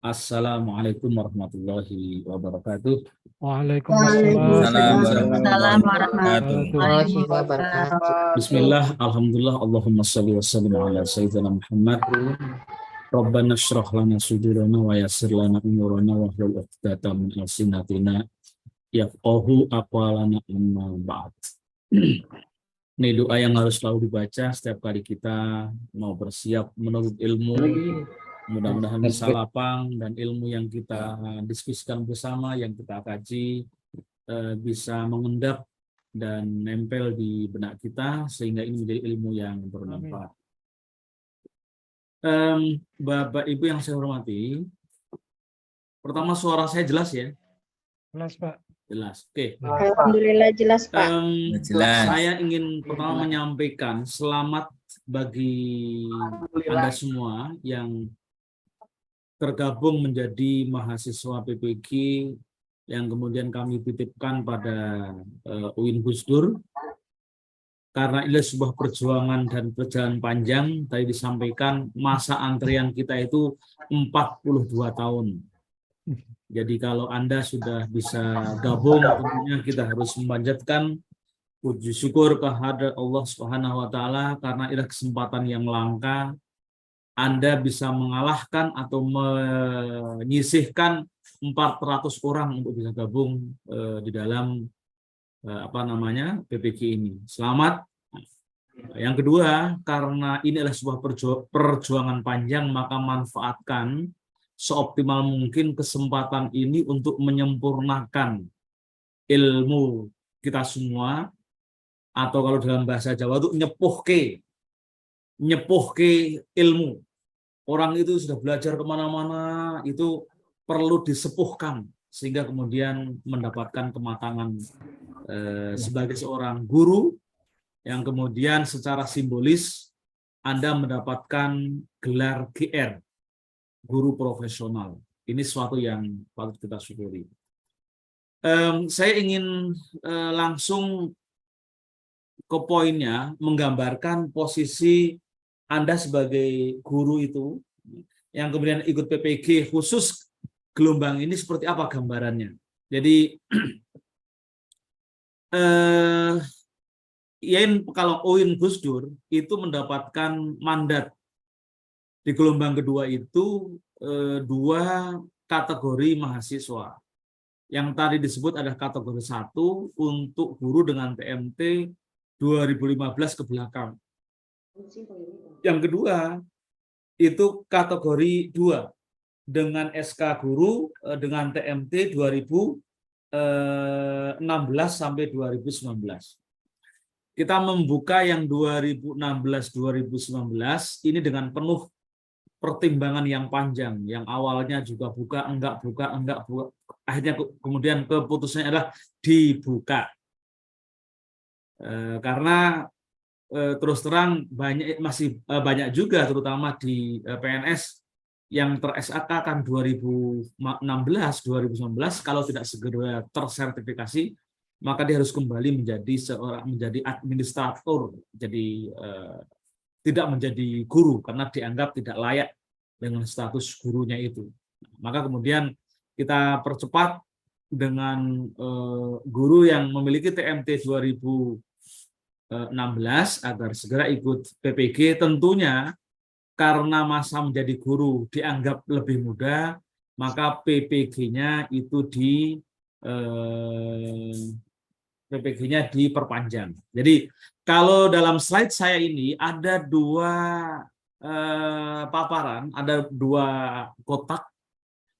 Assalamualaikum warahmatullahi wabarakatuh. Waalaikumsalam Salam warahmatullahi warahmatullahi Waalaikumsalam wabarakatuh. wabarakatuh. warahmatullahi wabarakatuh. Bismillah, alhamdulillah, Allahumma salli wa sallim ala sayyidina Muhammad. Rabbana syrah lana sudurana wa yassir lana umurana wa hlul 'uqdatam min alsinatina yafqahu aqwalana amma ba'd. Ini doa yang harus selalu dibaca setiap kali kita mau bersiap menuntut ilmu. Mudah-mudahan bisa lapang dan ilmu yang kita diskusikan bersama, yang kita kaji, bisa mengendap dan nempel di benak kita sehingga ini menjadi ilmu yang bermanfaat. Bapak Ibu yang saya hormati, pertama suara saya jelas ya? Jelas, Pak. Jelas. Oke. Alhamdulillah jelas, Pak. Jelas. Saya ingin pertama menyampaikan selamat bagi Anda semua yang tergabung menjadi mahasiswa PPG yang kemudian kami titipkan pada UIN Gus Dur. Karena ini sebuah perjuangan dan perjalanan panjang, tadi disampaikan masa antrian kita itu 42 tahun. Jadi kalau Anda sudah bisa gabung, tentunya kita harus memanjatkan puji syukur kehadirat Allah Subhanahu wa taala karena ini kesempatan yang langka. Anda bisa mengalahkan atau menyisihkan 400 orang untuk bisa gabung di dalam PPG ini. Selamat. Yang kedua, karena ini adalah sebuah perjuangan panjang, maka manfaatkan seoptimal mungkin kesempatan ini untuk menyempurnakan ilmu kita semua, atau kalau dalam bahasa Jawa itu nyepuhke ilmu. Orang itu sudah belajar kemana-mana, itu perlu disepuhkan sehingga kemudian mendapatkan kematangan sebagai seorang guru yang kemudian secara simbolis Anda mendapatkan gelar GR, guru profesional. Ini sesuatu yang patut kita syukuri. Saya ingin langsung ke poinnya, menggambarkan posisi Anda sebagai guru itu, yang kemudian ikut PPG khusus gelombang ini seperti apa gambarannya. Jadi, kalau UIN Gus Dur itu mendapatkan mandat di gelombang kedua itu 2 kategori mahasiswa. Yang tadi disebut ada kategori 1 untuk guru dengan TMT 2015 ke belakang. Yang kedua, itu kategori 2 dengan SK guru dengan TMT 2016 sampai 2019. Kita membuka yang 2016-2019 ini dengan penuh pertimbangan yang panjang, yang awalnya juga buka, enggak buka, akhirnya kemudian keputusannya adalah dibuka. Karena terus terang masih banyak juga terutama di PNS yang ter-SAK kan 2016-2019 kalau tidak segera tersertifikasi maka dia harus kembali menjadi administrator, jadi tidak menjadi guru karena dianggap tidak layak dengan status gurunya itu. Maka kemudian kita percepat dengan guru yang memiliki TMT 2016 agar segera ikut PPG. Tentunya karena masa menjadi guru dianggap lebih mudah, maka PPG-nya itu PPG-nya diperpanjang. Jadi kalau dalam slide saya ini ada 2 paparan, ada 2 kotak.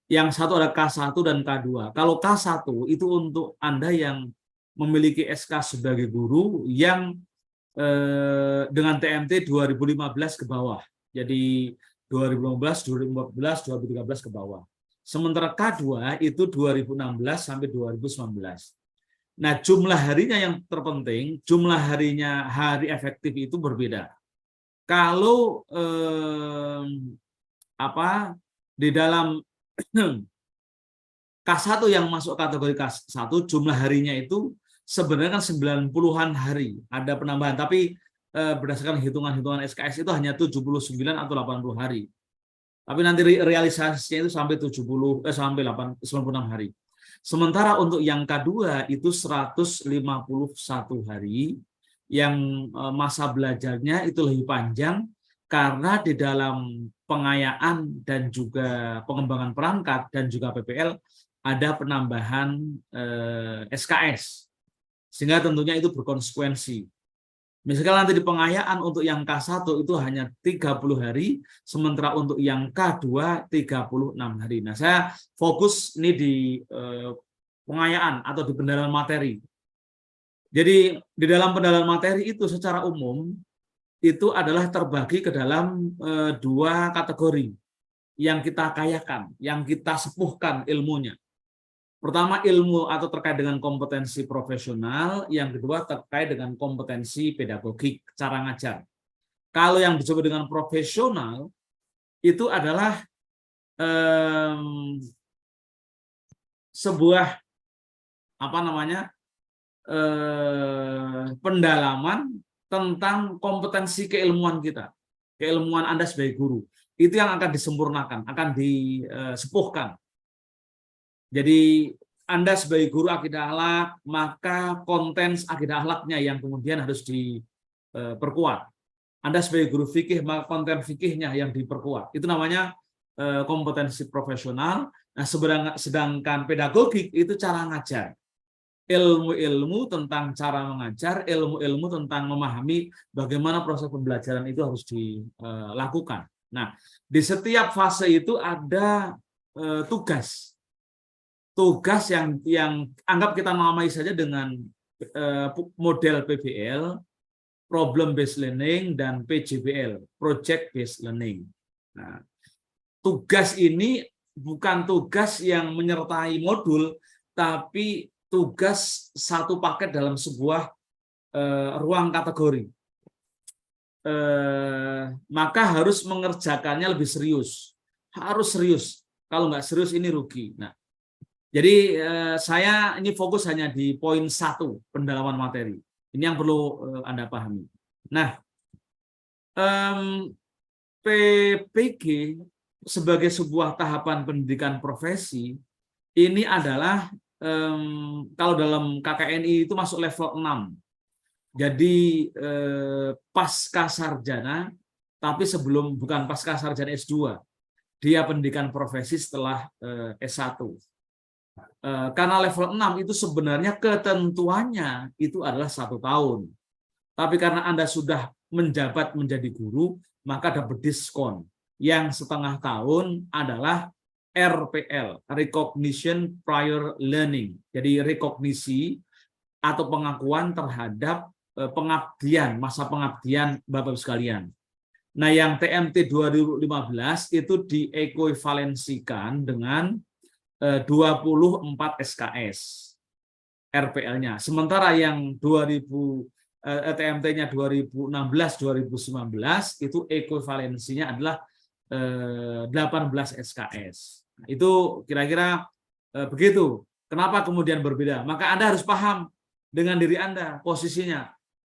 Yang satu ada K1 dan K2. Kalau K1 itu untuk Anda yang memiliki SK sebagai guru yang dengan TMT 2015 ke bawah. Jadi 2015, 2014, 2013 ke bawah. Sementara K2 itu 2016 sampai 2019. Nah, jumlah harinya yang terpenting, jumlah harinya hari efektif itu berbeda. Kalau di dalam K1 yang masuk kategori K1 jumlah harinya itu sebenarnya kan 90-an hari, ada penambahan, tapi berdasarkan hitungan-hitungan SKS itu hanya 79 atau 80 hari. Tapi nanti realisasinya itu sampai 96 hari. Sementara untuk yang K2 itu 151 hari, yang masa belajarnya itu lebih panjang karena di dalam pengayaan dan juga pengembangan perangkat dan juga PPL ada penambahan SKS, sehingga tentunya itu berkonsekuensi. Misalkan nanti di pengayaan untuk yang K1 itu hanya 30 hari, sementara untuk yang K2 36 hari. Nah, saya fokus ini di pengayaan atau di pendalaman materi. Jadi di dalam pendalaman materi itu secara umum itu adalah terbagi ke dalam dua kategori yang kita kayakan, yang kita sepuhkan ilmunya. Pertama, ilmu atau terkait dengan kompetensi profesional, yang kedua terkait dengan kompetensi pedagogik, cara ngajar. Kalau yang disebut dengan profesional itu adalah sebuah pendalaman tentang kompetensi keilmuan kita, keilmuan Anda sebagai guru. Itu yang akan disempurnakan, akan disepuhkan. Jadi Anda sebagai guru akidah akhlak, maka konten akidah akhlaknya yang kemudian harus diperkuat. Anda sebagai guru fikih, maka konten fikihnya yang diperkuat. Itu namanya kompetensi profesional. Nah, sedangkan pedagogik itu cara ngajar. Ilmu-ilmu tentang cara mengajar, ilmu-ilmu tentang memahami bagaimana proses pembelajaran itu harus dilakukan. Nah, di setiap fase itu ada tugas yang anggap kita namai saja dengan model PBL, problem based learning, dan PJBL, project based learning. Nah, tugas ini bukan tugas yang menyertai modul, tapi tugas satu paket dalam sebuah ruang kategori. Maka harus mengerjakannya lebih serius. Harus serius. Kalau nggak serius ini rugi. Nah, jadi saya ini fokus hanya di poin 1, pendalaman materi. Ini yang perlu Anda pahami. Nah, PPG sebagai sebuah tahapan pendidikan profesi, ini adalah kalau dalam KKNI itu masuk level 6. Jadi pasca sarjana, tapi bukan pasca sarjana S2. Dia pendidikan profesi setelah S1. Karena level 6 itu sebenarnya ketentuannya itu adalah 1 tahun. Tapi karena Anda sudah menjabat menjadi guru, maka dapat diskon. Yang setengah tahun adalah RPL, Recognition Prior Learning. Jadi rekognisi atau pengakuan terhadap pengabdian, masa pengabdian Bapak-Ibu sekalian. Nah, yang TMT 2015 itu diekuivalensikan dengan 24 SKS RPL-nya. Sementara yang TMT-nya 2016-2019 itu ekuivalensinya adalah 18 SKS. Itu kira-kira begitu. Kenapa kemudian berbeda? Maka Anda harus paham dengan diri Anda posisinya.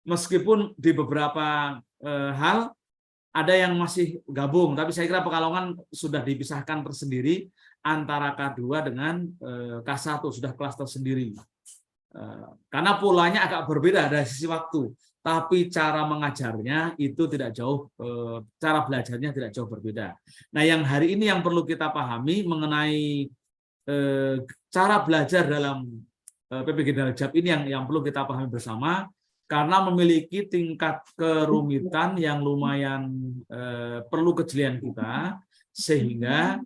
Meskipun di beberapa hal ada yang masih gabung, tapi saya kira Pekalongan sudah dipisahkan tersendiri antara K2 dengan K1, sudah kelas tersendiri. Karena polanya agak berbeda dari sisi waktu, tapi cara mengajarnya itu tidak jauh, cara belajarnya tidak jauh berbeda. Nah, yang hari ini yang perlu kita pahami mengenai cara belajar dalam PPG Darajat ini yang perlu kita pahami bersama, karena memiliki tingkat kerumitan yang lumayan perlu kejelian kita, sehingga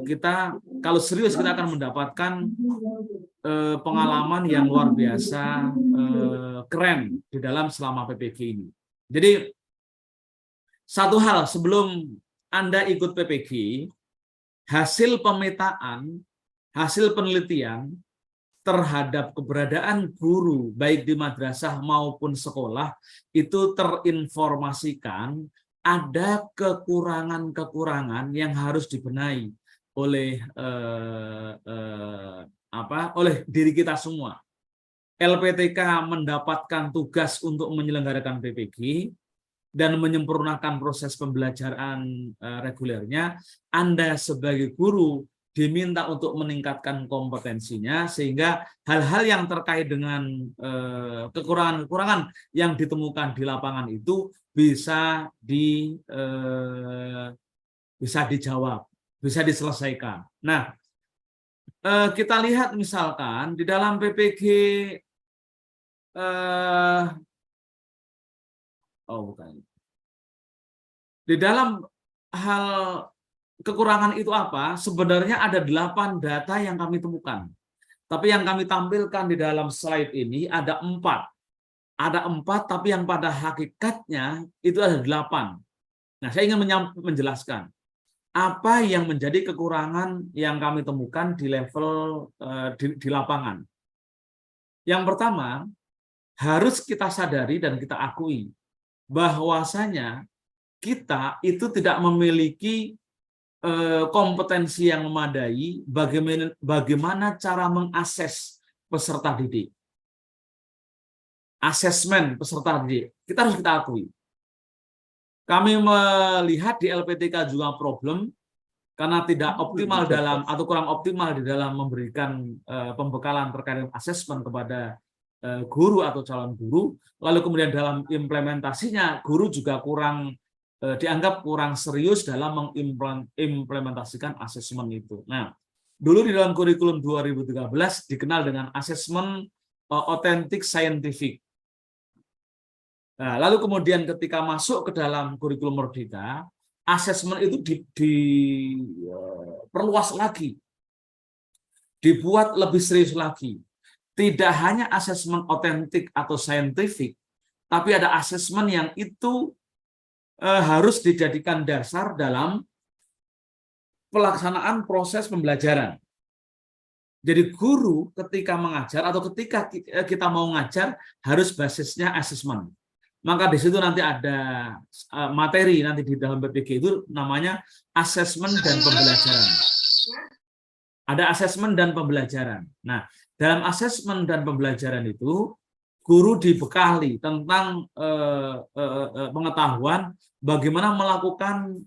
kita kalau serius kita akan mendapatkan pengalaman yang luar biasa keren di dalam selama PPG ini. Jadi satu hal, sebelum Anda ikut PPG, hasil pemetaan, hasil penelitian terhadap keberadaan guru baik di madrasah maupun sekolah itu terinformasikan ada kekurangan-kekurangan yang harus dibenahi oleh oleh diri kita semua. LPTK mendapatkan tugas untuk menyelenggarakan PPG. dan menyempurnakan proses pembelajaran regulernya, Anda sebagai guru diminta untuk meningkatkan kompetensinya sehingga hal-hal yang terkait dengan kekurangan-kekurangan yang ditemukan di lapangan itu bisa dijawab, bisa diselesaikan. Nah, kita lihat misalkan di dalam PPG di dalam hal kekurangan itu apa? Sebenarnya ada 8 data yang kami temukan. Tapi yang kami tampilkan di dalam slide ini ada 4. Ada 4, tapi yang pada hakikatnya itu ada 8. Nah, saya ingin menjelaskan apa yang menjadi kekurangan yang kami temukan di level di lapangan. Yang pertama, harus kita sadari dan kita akui bahwasanya kita itu tidak memiliki kompetensi yang memadai bagaimana cara mengakses peserta didik. Asesmen peserta didik, kita harus kita akui. Kami melihat di LPTK juga problem karena tidak optimal dalam atau kurang optimal di dalam memberikan pembekalan terkait dengan asesmen kepada guru atau calon guru. Lalu kemudian dalam implementasinya guru juga dianggap kurang serius dalam mengimplementasikan asesmen itu. Nah, dulu di dalam kurikulum 2013 dikenal dengan asesmen authentic scientific. Nah, lalu kemudian ketika masuk ke dalam kurikulum Merdeka, asesmen itu diperluas lagi, dibuat lebih serius lagi. Tidak hanya asesmen otentik atau saintifik, tapi ada asesmen yang itu harus dijadikan dasar dalam pelaksanaan proses pembelajaran. Jadi guru ketika mengajar atau ketika kita mau ngajar harus basisnya asesmen. Maka di situ nanti ada materi nanti di dalam PPG itu namanya asesmen dan pembelajaran. Ada asesmen dan pembelajaran. Nah, dalam asesmen dan pembelajaran itu guru dibekali tentang pengetahuan bagaimana melakukan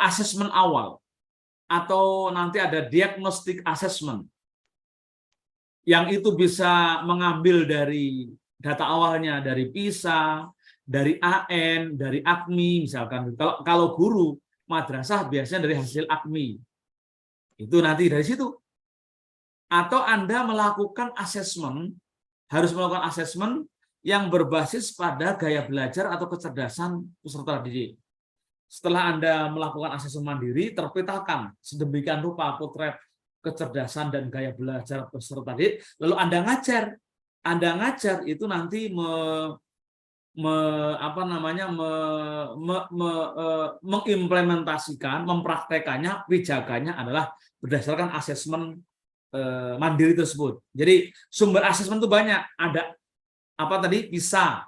asesmen awal atau nanti ada diagnostic assessment yang itu bisa mengambil dari data awalnya dari PISA, dari AN, dari AKMI misalkan. Kalau guru madrasah biasanya dari hasil AKMI. Itu nanti dari situ. Atau Anda melakukan asesmen, harus melakukan asesmen yang berbasis pada gaya belajar atau kecerdasan peserta didik. Setelah Anda melakukan asesmen mandiri, terpetakan sedemikian rupa potret kecerdasan dan gaya belajar peserta didik, lalu Anda ngajar. Anda ngajar itu nanti mengimplementasikan, mempraktekannya, pijakannya adalah berdasarkan asesmen mandiri tersebut. Jadi sumber asesmen itu banyak. Ada apa tadi? PISA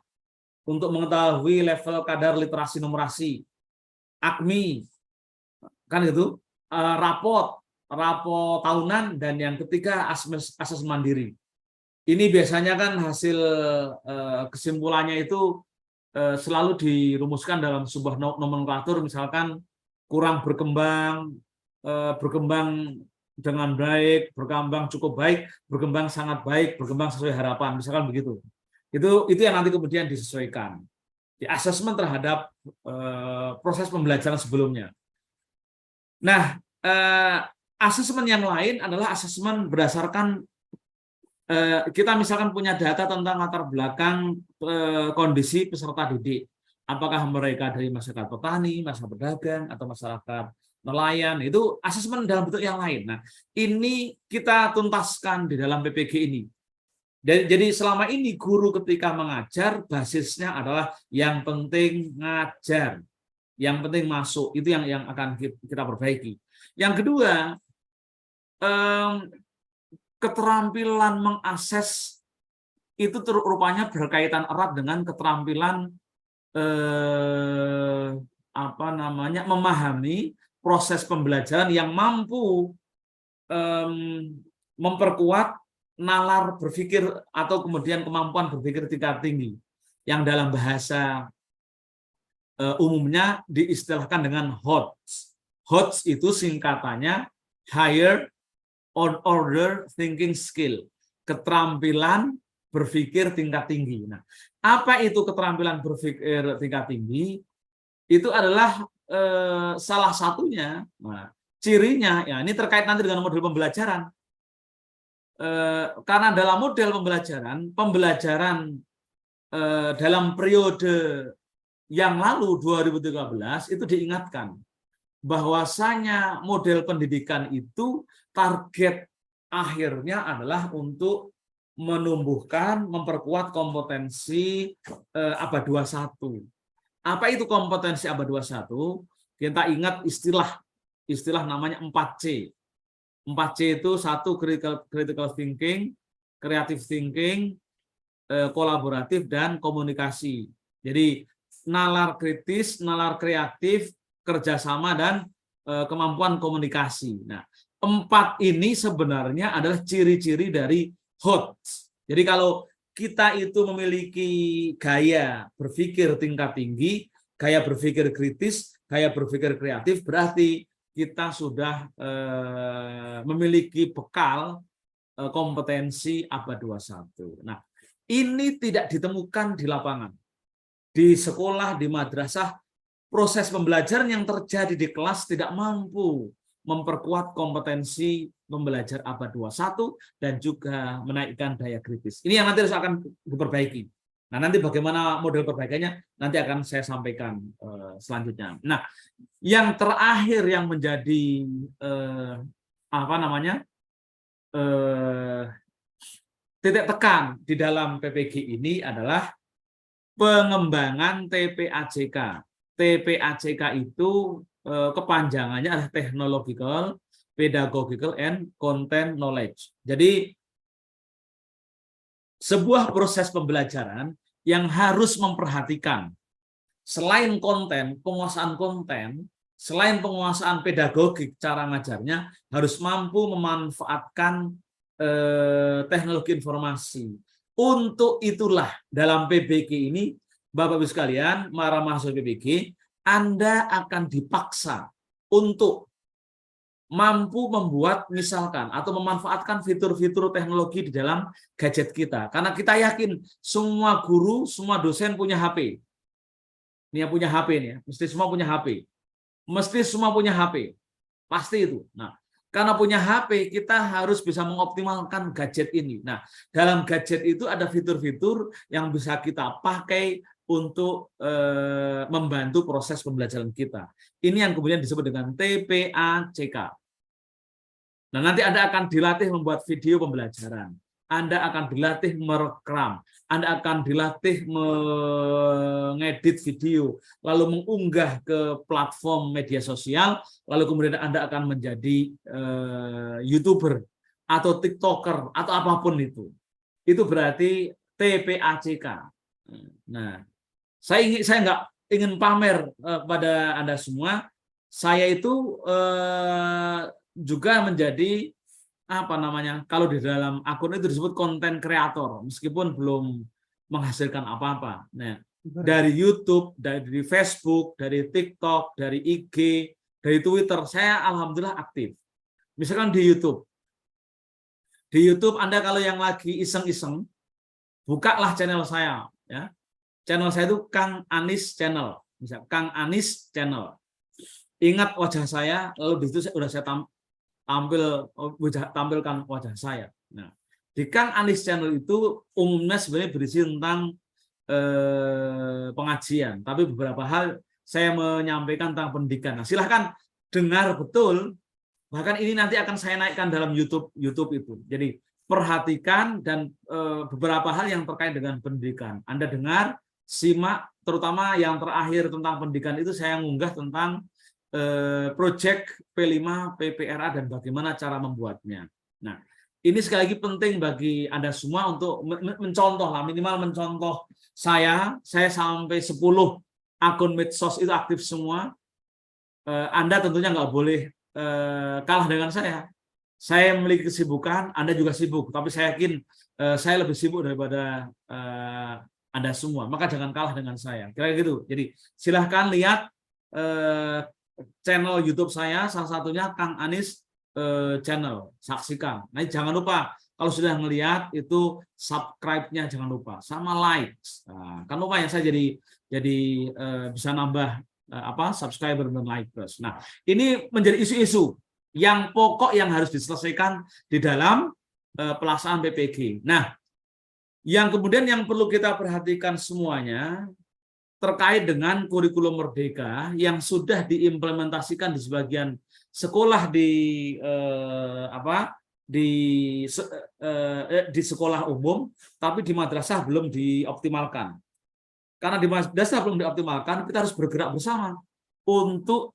untuk mengetahui level kadar literasi numerasi, AKMI kan itu, rapot tahunan, dan yang ketiga asesmen mandiri. Ini biasanya kan hasil kesimpulannya itu selalu dirumuskan dalam sebuah nomenklatur, misalkan kurang berkembang, berkembang dengan baik, berkembang cukup baik, berkembang sangat baik, berkembang sesuai harapan, misalkan begitu. Itu yang nanti kemudian disesuaikan. Di asesmen terhadap proses pembelajaran sebelumnya. Nah, asesmen yang lain adalah asesmen berdasarkan kita misalkan punya data tentang latar belakang kondisi peserta didik. Apakah mereka dari masyarakat petani, masyarakat pedagang, atau masyarakat nelayan, itu asesmen dalam bentuk yang lain. Nah, ini kita tuntaskan di dalam PPG ini. Jadi selama ini guru ketika mengajar, basisnya adalah yang penting ngajar, yang penting masuk, itu yang akan kita perbaiki. Yang kedua, keterampilan mengakses itu rupanya berkaitan erat dengan keterampilan memahami proses pembelajaran yang mampu memperkuat nalar berpikir atau kemudian kemampuan berpikir tingkat tinggi yang dalam bahasa umumnya diistilahkan dengan HOTS. HOTS itu singkatannya Higher Order Thinking Skill, keterampilan berpikir tingkat tinggi. Nah, apa itu keterampilan berpikir tingkat tinggi? Itu adalah salah satunya. Nah, cirinya, ya ini terkait nanti dengan model pembelajaran. Karena dalam model pembelajaran dalam periode yang lalu 2013 itu diingatkan bahwasanya model pendidikan itu target akhirnya adalah untuk menumbuhkan, memperkuat kompetensi abad 21. Apa itu kompetensi abad 21? Kita ingat istilah namanya 4C. 4C itu satu, critical thinking, creative thinking, kolaboratif, dan komunikasi. Jadi nalar kritis, nalar kreatif, kerjasama, dan kemampuan komunikasi. Nah, 4 ini sebenarnya adalah ciri-ciri dari HOTS. Jadi kalau kita itu memiliki gaya berpikir tingkat tinggi, gaya berpikir kritis, gaya berpikir kreatif, berarti kita sudah memiliki bekal kompetensi abad 21. Nah, ini tidak ditemukan di lapangan. Di sekolah, di madrasah, proses pembelajaran yang terjadi di kelas tidak mampu memperkuat kompetensi pembelajar abad 21 dan juga menaikkan daya kritis. Ini yang nanti harus akan diperbaiki. Nah, nanti bagaimana model perbaikannya nanti akan saya sampaikan selanjutnya. Nah, yang terakhir yang menjadi titik tekan di dalam PPG ini adalah pengembangan TPAJK. TPAJK itu kepanjangannya adalah Technological, Pedagogical, and Content Knowledge. Jadi sebuah proses pembelajaran yang harus memperhatikan selain konten, penguasaan konten, selain penguasaan pedagogik cara ngajarnya, harus mampu memanfaatkan teknologi informasi. Untuk itulah dalam PPG ini, Bapak Ibu sekalian, para mahasiswa PPG, Anda akan dipaksa untuk mampu membuat misalkan atau memanfaatkan fitur-fitur teknologi di dalam gadget kita. Karena kita yakin semua guru, semua dosen punya HP. Ini yang punya HP nih, mesti semua punya HP. Mesti semua punya HP. Pasti itu. Nah, karena punya HP, kita harus bisa mengoptimalkan gadget ini. Nah, dalam gadget itu ada fitur-fitur yang bisa kita pakai untuk membantu proses pembelajaran kita. Ini yang kemudian disebut dengan TPAJK. Nah, nanti Anda akan dilatih membuat video pembelajaran. Anda akan dilatih merekam. Anda akan dilatih mengedit video, lalu mengunggah ke platform media sosial, lalu kemudian Anda akan menjadi YouTuber atau TikToker atau apapun itu. Itu berarti TPAJK. Nah, saya nggak ingin pamer pada Anda semua. Saya itu juga menjadi kalau di dalam akun itu disebut konten kreator, meskipun belum menghasilkan apa-apa. Nah, dari YouTube, dari Facebook, dari TikTok, dari IG, dari Twitter, saya alhamdulillah aktif. Misalkan di YouTube. Di YouTube Anda kalau yang lagi iseng-iseng, bukalah channel saya, ya. Channel saya itu Kang Anis Channel. Misal Kang Anis Channel. Ingat wajah saya, lalu di situ sudah saya tampilkan wajah saya. Nah, di Kang Anis Channel itu umumnya sebenarnya berisi tentang pengajian, tapi beberapa hal saya menyampaikan tentang pendidikan. Nah, silahkan dengar betul. Bahkan ini nanti akan saya naikkan dalam YouTube itu. Jadi perhatikan dan beberapa hal yang terkait dengan pendidikan. Anda dengar, simak, terutama yang terakhir tentang pendidikan itu saya mengunggah tentang Project P5 PPRA dan bagaimana cara membuatnya. Nah, ini sekali lagi penting bagi Anda semua untuk mencontoh lah, minimal mencontoh saya sampai 10 akun medsos itu aktif semua. Anda tentunya nggak boleh kalah dengan saya. Saya memiliki kesibukan, Anda juga sibuk, tapi saya yakin saya lebih sibuk daripada Anda semua, maka jangan kalah dengan saya. Kira-kira gitu. Jadi silahkan lihat channel YouTube saya, salah satunya Kang Anis channel, saksikan. Nah, jangan lupa kalau sudah melihat itu subscribe-nya jangan lupa, sama like. Nah, kan lumayan saya jadi bisa nambah subscriber dan likers. Nah, ini menjadi isu-isu yang pokok yang harus diselesaikan di dalam pelaksanaan PPG. Nah, yang kemudian yang perlu kita perhatikan semuanya terkait dengan kurikulum merdeka yang sudah diimplementasikan di sebagian sekolah di sekolah umum, tapi di madrasah belum dioptimalkan. Karena di madrasah belum dioptimalkan, kita harus bergerak bersama untuk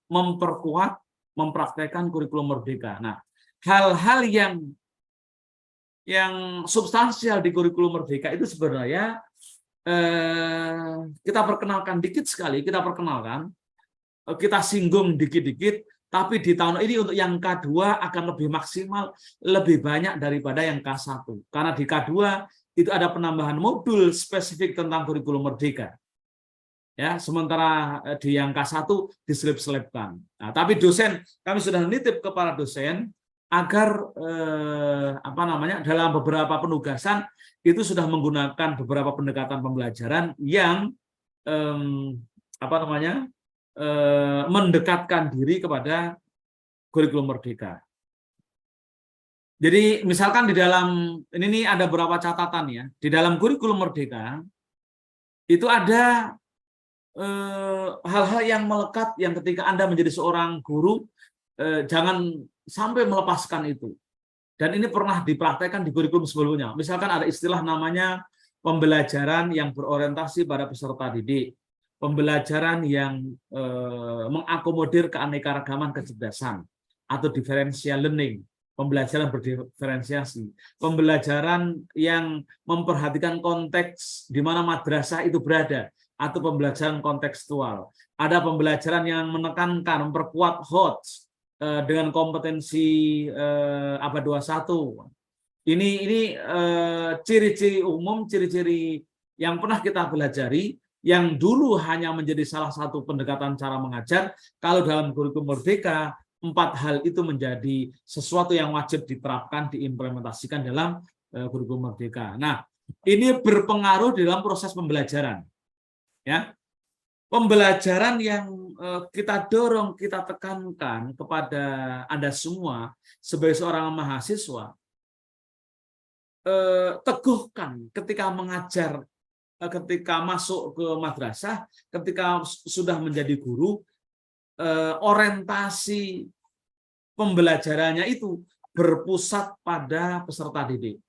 memperkuat, mempraktekkan kurikulum merdeka. Nah, hal-hal yang substansial di kurikulum merdeka itu sebenarnya kita perkenalkan dikit sekali, kita singgung dikit-dikit, tapi di tahun ini untuk yang K2 akan lebih maksimal, lebih banyak daripada yang K1. Karena di K2 itu ada penambahan modul spesifik tentang kurikulum merdeka. Ya, sementara di yang K1 diselip-selipkan. Nah, tapi dosen, kami sudah nitip kepada dosen agar dalam beberapa penugasan itu sudah menggunakan beberapa pendekatan pembelajaran yang mendekatkan diri kepada kurikulum merdeka. Jadi misalkan di dalam ini ada beberapa catatan ya, di dalam kurikulum merdeka itu ada hal-hal yang melekat yang ketika Anda menjadi seorang guru jangan sampai melepaskan itu. Dan ini pernah dipraktekkan di kurikulum sebelumnya. Misalkan ada istilah namanya pembelajaran yang berorientasi pada peserta didik, pembelajaran yang mengakomodir keanekaragaman kecerdasan atau differential learning, pembelajaran berdiferensiasi, pembelajaran yang memperhatikan konteks di mana madrasah itu berada, atau pembelajaran kontekstual. Ada pembelajaran yang menekankan, memperkuat HOTS dengan kompetensi abad 21. Ini ciri-ciri umum, ciri-ciri yang pernah kita pelajari, yang dulu hanya menjadi salah satu pendekatan cara mengajar. Kalau dalam kurikulum merdeka, 4 hal itu menjadi sesuatu yang wajib diterapkan, diimplementasikan dalam kurikulum merdeka. Nah, ini berpengaruh dalam proses pembelajaran. Ya, pembelajaran yang kita dorong, kita tekankan kepada Anda semua sebagai seorang mahasiswa, teguhkan ketika mengajar, ketika masuk ke madrasah, ketika sudah menjadi guru, orientasi pembelajarannya itu berpusat pada peserta didik.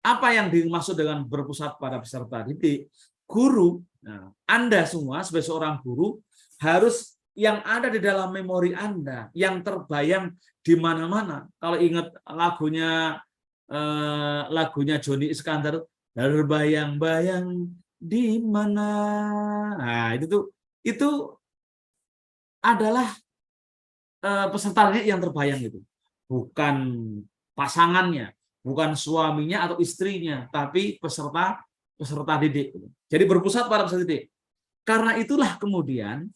Apa yang dimaksud dengan berpusat pada peserta didik? Guru, nah, Anda semua sebagai seorang guru harus yang ada di dalam memori Anda, yang terbayang di mana-mana. Kalau ingat lagunya Joni Iskandar, terbayang-bayang di mana. Nah, itu adalah peserta didik yang terbayang itu. Bukan pasangannya, bukan suaminya atau istrinya, tapi peserta didik. Jadi berpusat pada peserta didik. Karena itulah kemudian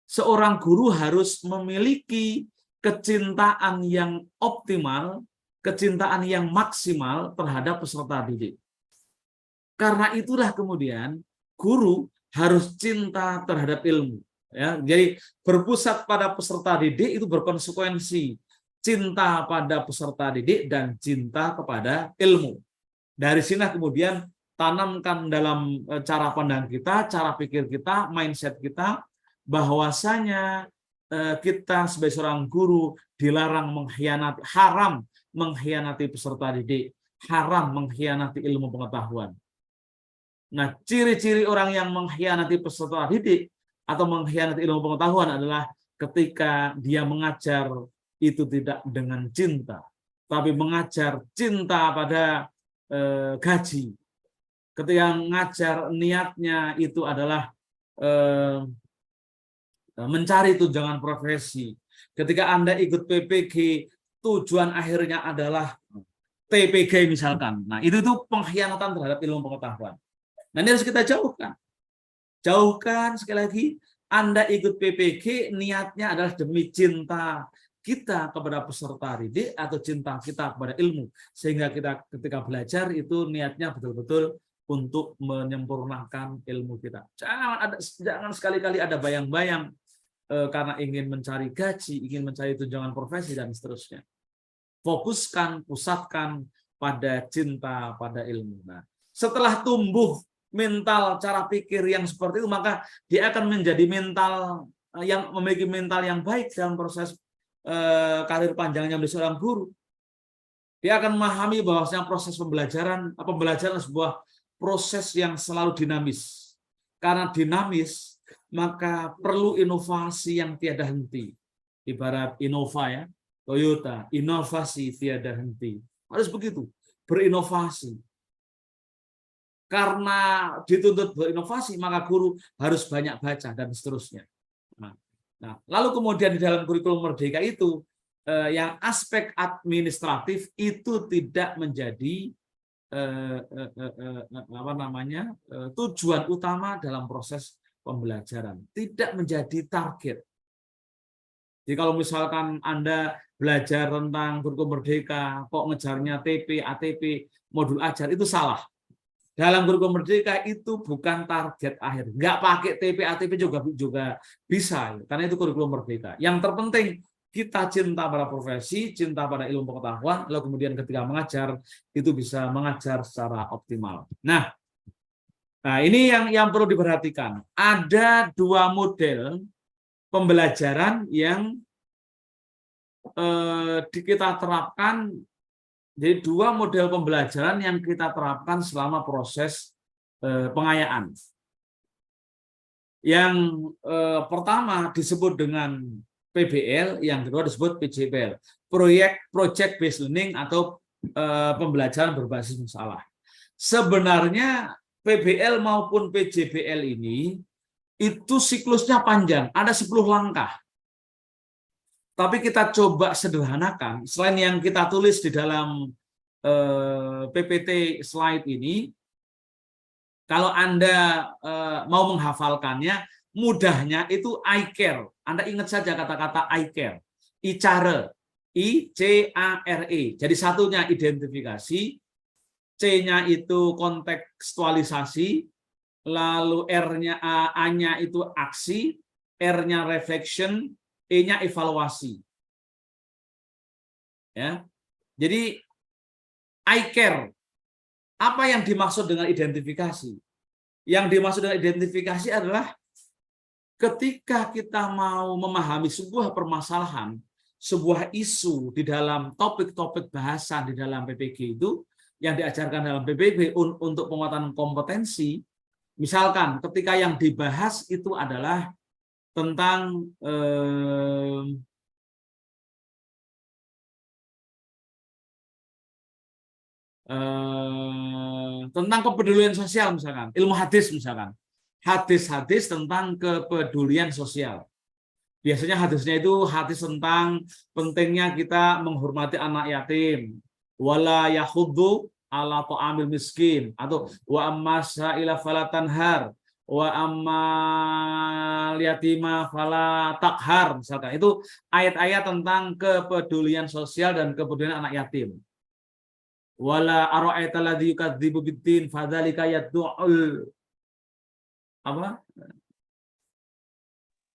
seorang guru harus memiliki kecintaan yang optimal, kecintaan yang maksimal terhadap peserta didik. Karena itulah kemudian guru harus cinta terhadap ilmu. Ya, jadi berpusat pada peserta didik itu berkonsekuensi cinta pada peserta didik dan cinta kepada ilmu. Dari sini kemudian tanamkan dalam cara pandang kita, cara pikir kita, mindset kita, bahwasanya kita sebagai seorang guru dilarang mengkhianati, haram mengkhianati peserta didik, haram mengkhianati ilmu pengetahuan. Nah, ciri-ciri orang yang mengkhianati peserta didik atau mengkhianati ilmu pengetahuan adalah ketika dia mengajar itu tidak dengan cinta, tapi mengajar cinta pada gaji. Ketika mengajar niatnya itu adalah mencari tunjangan profesi. Ketika Anda ikut PPG, tujuan akhirnya adalah TPG misalkan. Nah, itu tuh pengkhianatan terhadap ilmu pengetahuan. Nah, ini harus kita jauhkan. Jauhkan, sekali lagi, Anda ikut PPG niatnya adalah demi cinta kita kepada peserta didik atau cinta kita kepada ilmu. Sehingga kita ketika belajar itu niatnya betul-betul untuk menyempurnakan ilmu kita. Jangan sekali-kali ada bayang-bayang karena ingin mencari gaji, ingin mencari tunjangan profesi, dan seterusnya. Fokuskan, pusatkan pada cinta pada ilmu. Nah, setelah tumbuh mental cara pikir yang seperti itu, maka dia akan menjadi mental yang memiliki mental yang baik dalam proses karir panjangnya menjadi seorang guru. Dia akan memahami bahwasanya proses pembelajaran sebuah proses yang selalu dinamis. Karena dinamis, maka perlu inovasi yang tiada henti. Ibarat Innova ya, Toyota, inovasi tiada henti. Harus begitu, berinovasi. Karena dituntut berinovasi, maka guru harus banyak baca dan seterusnya. Nah, lalu kemudian di dalam kurikulum Merdeka itu, yang aspek administratif itu tidak menjadi tujuan utama dalam proses pembelajaran, tidak menjadi target. Jadi kalau misalkan Anda belajar tentang kurikulum Merdeka, kok ngejarnya TP, ATP, modul ajar, itu salah. Dalam kurikulum Merdeka itu bukan target akhir. Nggak pakai TP, ATP juga bisa, karena itu kurikulum Merdeka. Yang terpenting, kita cinta pada profesi, cinta pada ilmu pengetahuan, lalu kemudian ketika mengajar, itu bisa mengajar secara optimal. Nah ini yang perlu diperhatikan. Ada dua model pembelajaran yang kita terapkan, jadi dua model pembelajaran yang kita terapkan selama proses pengayaan. Yang pertama disebut dengan PBL, yang kedua disebut PJBL, Project Based Learning atau pembelajaran berbasis masalah. Sebenarnya PBL maupun PJBL ini itu siklusnya panjang, ada 10 langkah. Tapi kita coba sederhanakan, selain yang kita tulis di dalam PPT slide ini, kalau Anda mau menghafalkannya, mudahnya itu I care. Anda ingat saja kata-kata I care. I-care. I-C-A-R-E. Jadi satunya identifikasi, C-nya itu kontekstualisasi, lalu R-nya, A-nya itu aksi, R-nya reflection, E-nya evaluasi. Ya. Jadi I care. Apa yang dimaksud dengan identifikasi? Yang dimaksud dengan identifikasi adalah ketika kita mau memahami sebuah permasalahan, sebuah isu di dalam topik-topik bahasan di dalam PPG itu, yang diajarkan dalam PPG untuk penguatan kompetensi, misalkan ketika yang dibahas itu adalah tentang tentang kepedulian sosial, misalkan ilmu hadis, misalkan hadis-hadis tentang kepedulian sosial. Biasanya hadisnya itu hadis tentang pentingnya kita menghormati anak yatim, wala yahuddu ala ta'amil miskin, atau wa ammasa ila fala tanhar, wa ammal yatima fala takhar, misalkan. Itu ayat-ayat tentang kepedulian sosial dan kepedulian anak yatim. Wala ara'aita alladzi yukadzibu biddin fadzalika yad'ul apa?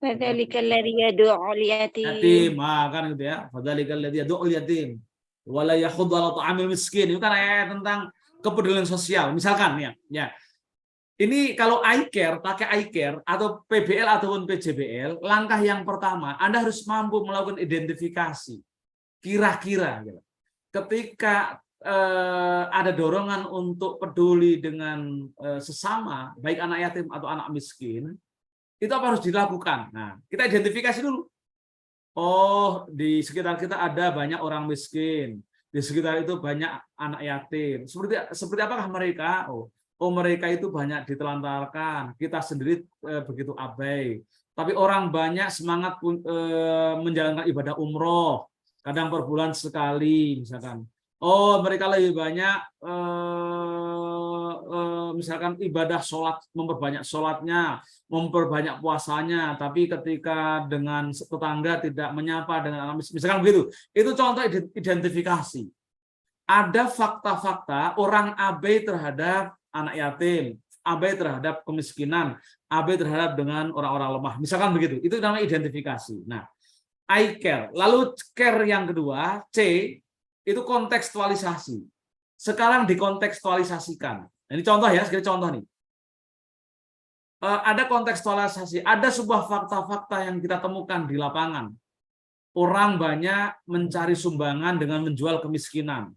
Fadzalika alladzi yad'ul Yatim, yatim. kan gitu ya. Fadzalika alladzi yad'ul yatim wala yahuddu 'ala ta'amil miskin. Itu kan ayat tentang kepedulian sosial. Misalkan ya. Ini kalau I care, pakai I care atau PBL ataupun PJBL, langkah yang pertama Anda harus mampu melakukan identifikasi. Kira-kira gitu. Ketika ada dorongan untuk peduli dengan sesama, baik anak yatim atau anak miskin, itu apa harus dilakukan? Nah, kita identifikasi dulu. Oh, di sekitar kita ada banyak orang miskin, di sekitar itu banyak anak yatim. Seperti apakah mereka? Oh, mereka itu banyak ditelantarkan. Kita sendiri begitu abai. Tapi orang banyak semangat menjalankan ibadah umroh, kadang per bulan sekali, misalkan. Oh, mereka lebih banyak misalkan ibadah sholat, memperbanyak sholatnya, memperbanyak puasanya, tapi ketika dengan tetangga tidak menyapa dengan alam, misalkan begitu. Itu contoh identifikasi. Ada fakta-fakta orang abai terhadap anak yatim, abai terhadap kemiskinan, abai terhadap dengan orang-orang lemah. Misalkan begitu. Itu namanya identifikasi. Nah, I care. Lalu care yang kedua, C, itu kontekstualisasi. Sekarang dikontekstualisasikan. Ini contoh ya, sekali contoh nih. Ada kontekstualisasi, ada sebuah fakta-fakta yang kita temukan di lapangan. Orang banyak mencari sumbangan dengan menjual kemiskinan,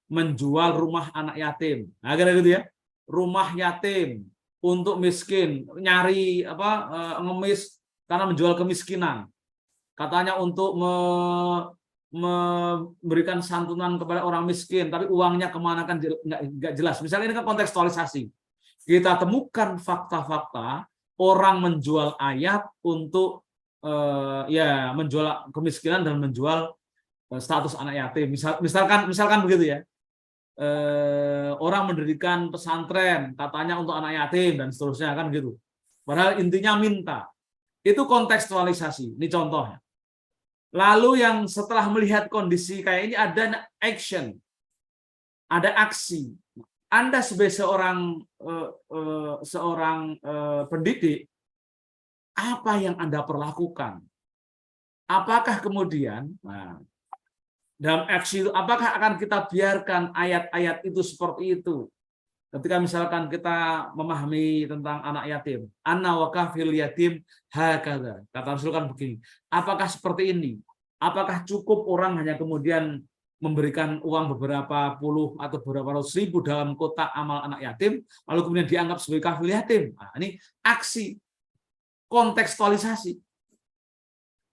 menjual rumah anak yatim. Nah, kira gitu ya. Rumah yatim untuk miskin, nyari ngemis karena menjual kemiskinan. Katanya untuk memberikan santunan kepada orang miskin, tapi uangnya kemana kan nggak jelas. Misalnya ini kan kontekstualisasi. Kita temukan fakta-fakta orang menjual ayat untuk menjual kemiskinan dan menjual status anak yatim. Misalkan begitu ya. Orang mendirikan pesantren katanya untuk anak yatim dan seterusnya kan gitu. Padahal intinya minta. Itu kontekstualisasi. Ini contohnya. Lalu yang setelah melihat kondisi kayak ini ada action, ada aksi. Anda sebagai seorang pendidik, apa yang Anda perlakukan? Apakah kemudian dalam aksi itu, apakah akan kita biarkan ayat-ayat itu seperti itu? Ketika misalkan kita memahami tentang anak yatim, anna wa kafil yatim hakadha. Kata Rasul kan begini, apakah seperti ini? Apakah cukup orang hanya kemudian memberikan uang beberapa puluh atau beberapa ratus ribu dalam kotak amal anak yatim, lalu kemudian dianggap sebagai kafil yatim? Nah, ini aksi, kontekstualisasi.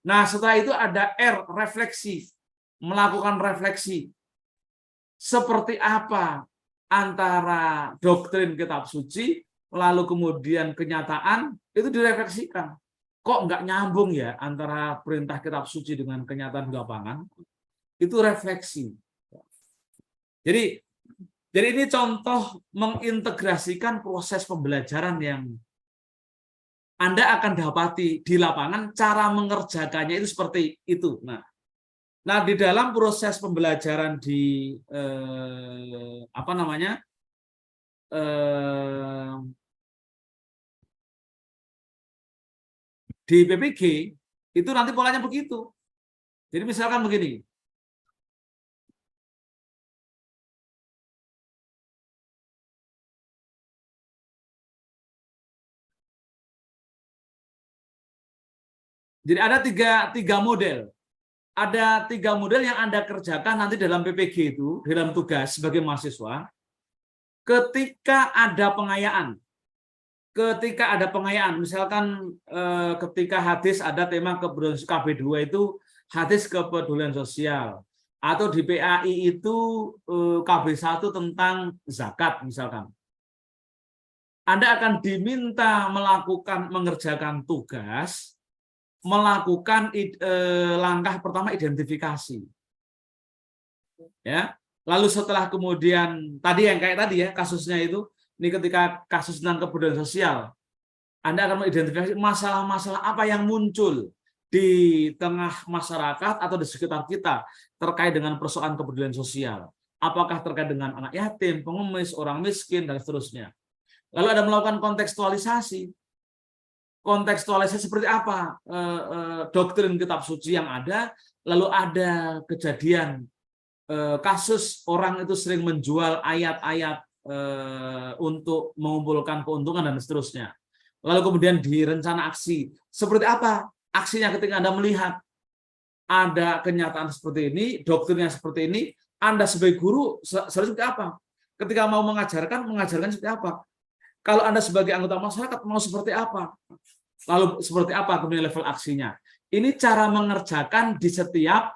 Nah, setelah itu ada R, refleksi, melakukan refleksi. Seperti apa antara doktrin kitab suci, lalu kemudian kenyataan, itu direfleksikan. Kok nggak nyambung ya antara perintah kitab suci dengan kenyataan di lapangan? Itu refleksi. Jadi ini contoh mengintegrasikan proses pembelajaran yang Anda akan dapati di lapangan, cara mengerjakannya itu seperti itu. Nah, di dalam proses pembelajaran di di PPG itu nanti polanya begitu. Jadi misalkan begini. Jadi ada tiga model. Ada tiga model yang Anda kerjakan nanti dalam PPG itu, dalam tugas sebagai mahasiswa. Ketika ada pengayaan, misalkan ketika hadis ada tema kepedulian KB2 itu hadis kepedulian sosial, atau di PAI itu KB1 tentang zakat misalkan. Anda akan diminta mengerjakan tugas, melakukan langkah pertama identifikasi. Ya. Lalu setelah kemudian tadi yang kayak tadi ya kasusnya itu, ini ketika kasus tentang kepedulian sosial, Anda akan mengidentifikasi masalah-masalah apa yang muncul di tengah masyarakat atau di sekitar kita terkait dengan persoalan kepedulian sosial. Apakah terkait dengan anak yatim, pengemis, orang miskin, dan seterusnya. Lalu Anda melakukan kontekstualisasi. Kontekstualisasi seperti apa doktrin kitab suci yang ada, lalu ada kejadian kasus orang itu sering menjual ayat-ayat untuk mengumpulkan keuntungan dan seterusnya. Lalu kemudian direncana aksi. Seperti apa aksinya ketika Anda melihat ada kenyataan seperti ini, doktrinnya seperti ini, Anda sebagai guru seperti apa? Ketika mau mengajarkan seperti apa? Kalau Anda sebagai anggota masyarakat mau seperti apa? Lalu seperti apa kemudian level aksinya? Ini cara mengerjakan di setiap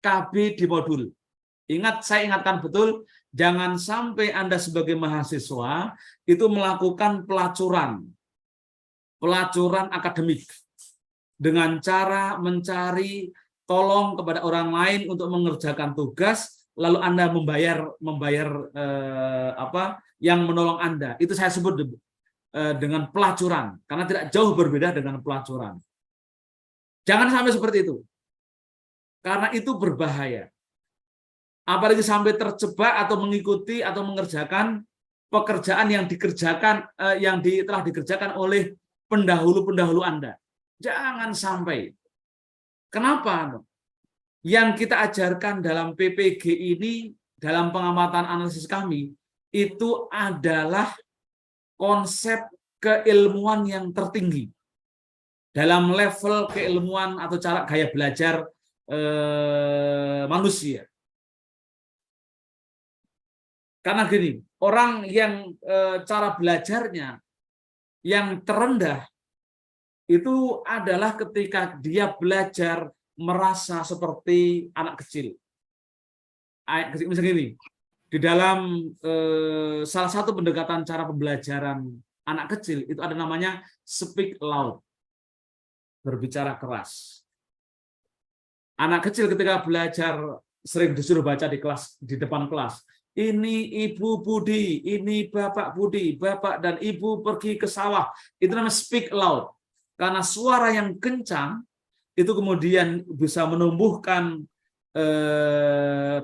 KB di modul. Saya ingatkan betul, jangan sampai Anda sebagai mahasiswa itu melakukan pelacuran akademik dengan cara mencari tolong kepada orang lain untuk mengerjakan tugas, lalu Anda membayar yang menolong Anda. Itu saya sebut dengan pelacuran, karena tidak jauh berbeda dengan pelacuran. Jangan sampai seperti itu, karena itu berbahaya. Apalagi sampai terjebak atau mengikuti atau mengerjakan pekerjaan yang telah dikerjakan oleh pendahulu-pendahulu Anda. Jangan sampai. Kenapa? Yang kita ajarkan dalam PPG ini, dalam pengamatan analisis kami, itu adalah konsep keilmuan yang tertinggi dalam level keilmuan atau cara gaya belajar manusia. Karena gini, orang yang cara belajarnya yang terendah itu adalah ketika dia belajar merasa seperti anak kecil. Misalnya gini, di dalam salah satu pendekatan cara pembelajaran anak kecil itu ada namanya speak loud, berbicara keras. Anak kecil ketika belajar sering disuruh baca di depan kelas. Ini Ibu Budi, ini Bapak Budi, Bapak dan Ibu pergi ke sawah. Itu namanya speak loud. Karena suara yang kencang itu kemudian bisa menumbuhkan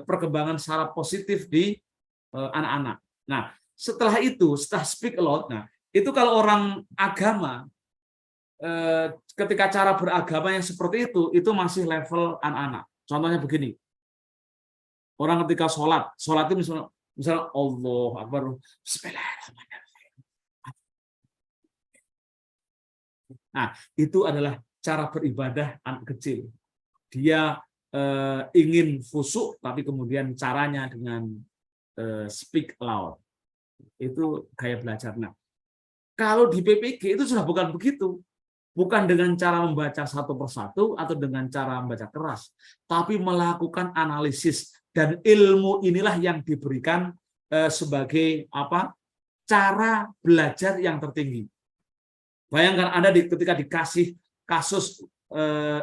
perkembangan secara positif di anak-anak. Nah, setelah speak loud, nah itu kalau orang agama ketika cara beragama yang seperti itu masih level anak-anak. Contohnya begini. Orang ketika sholat itu misalnya Allah Akbar, Bismillahirrahmanirrahim. Nah, itu adalah cara beribadah anak kecil. Dia ingin khusyuk, tapi kemudian caranya dengan speak loud. Itu gaya belajar. Nah, kalau di PPG itu sudah bukan begitu. Bukan dengan cara membaca satu persatu atau dengan cara membaca keras, tapi melakukan analisis, dan ilmu inilah yang diberikan sebagai cara belajar yang tertinggi. Bayangkan Anda ketika dikasih kasus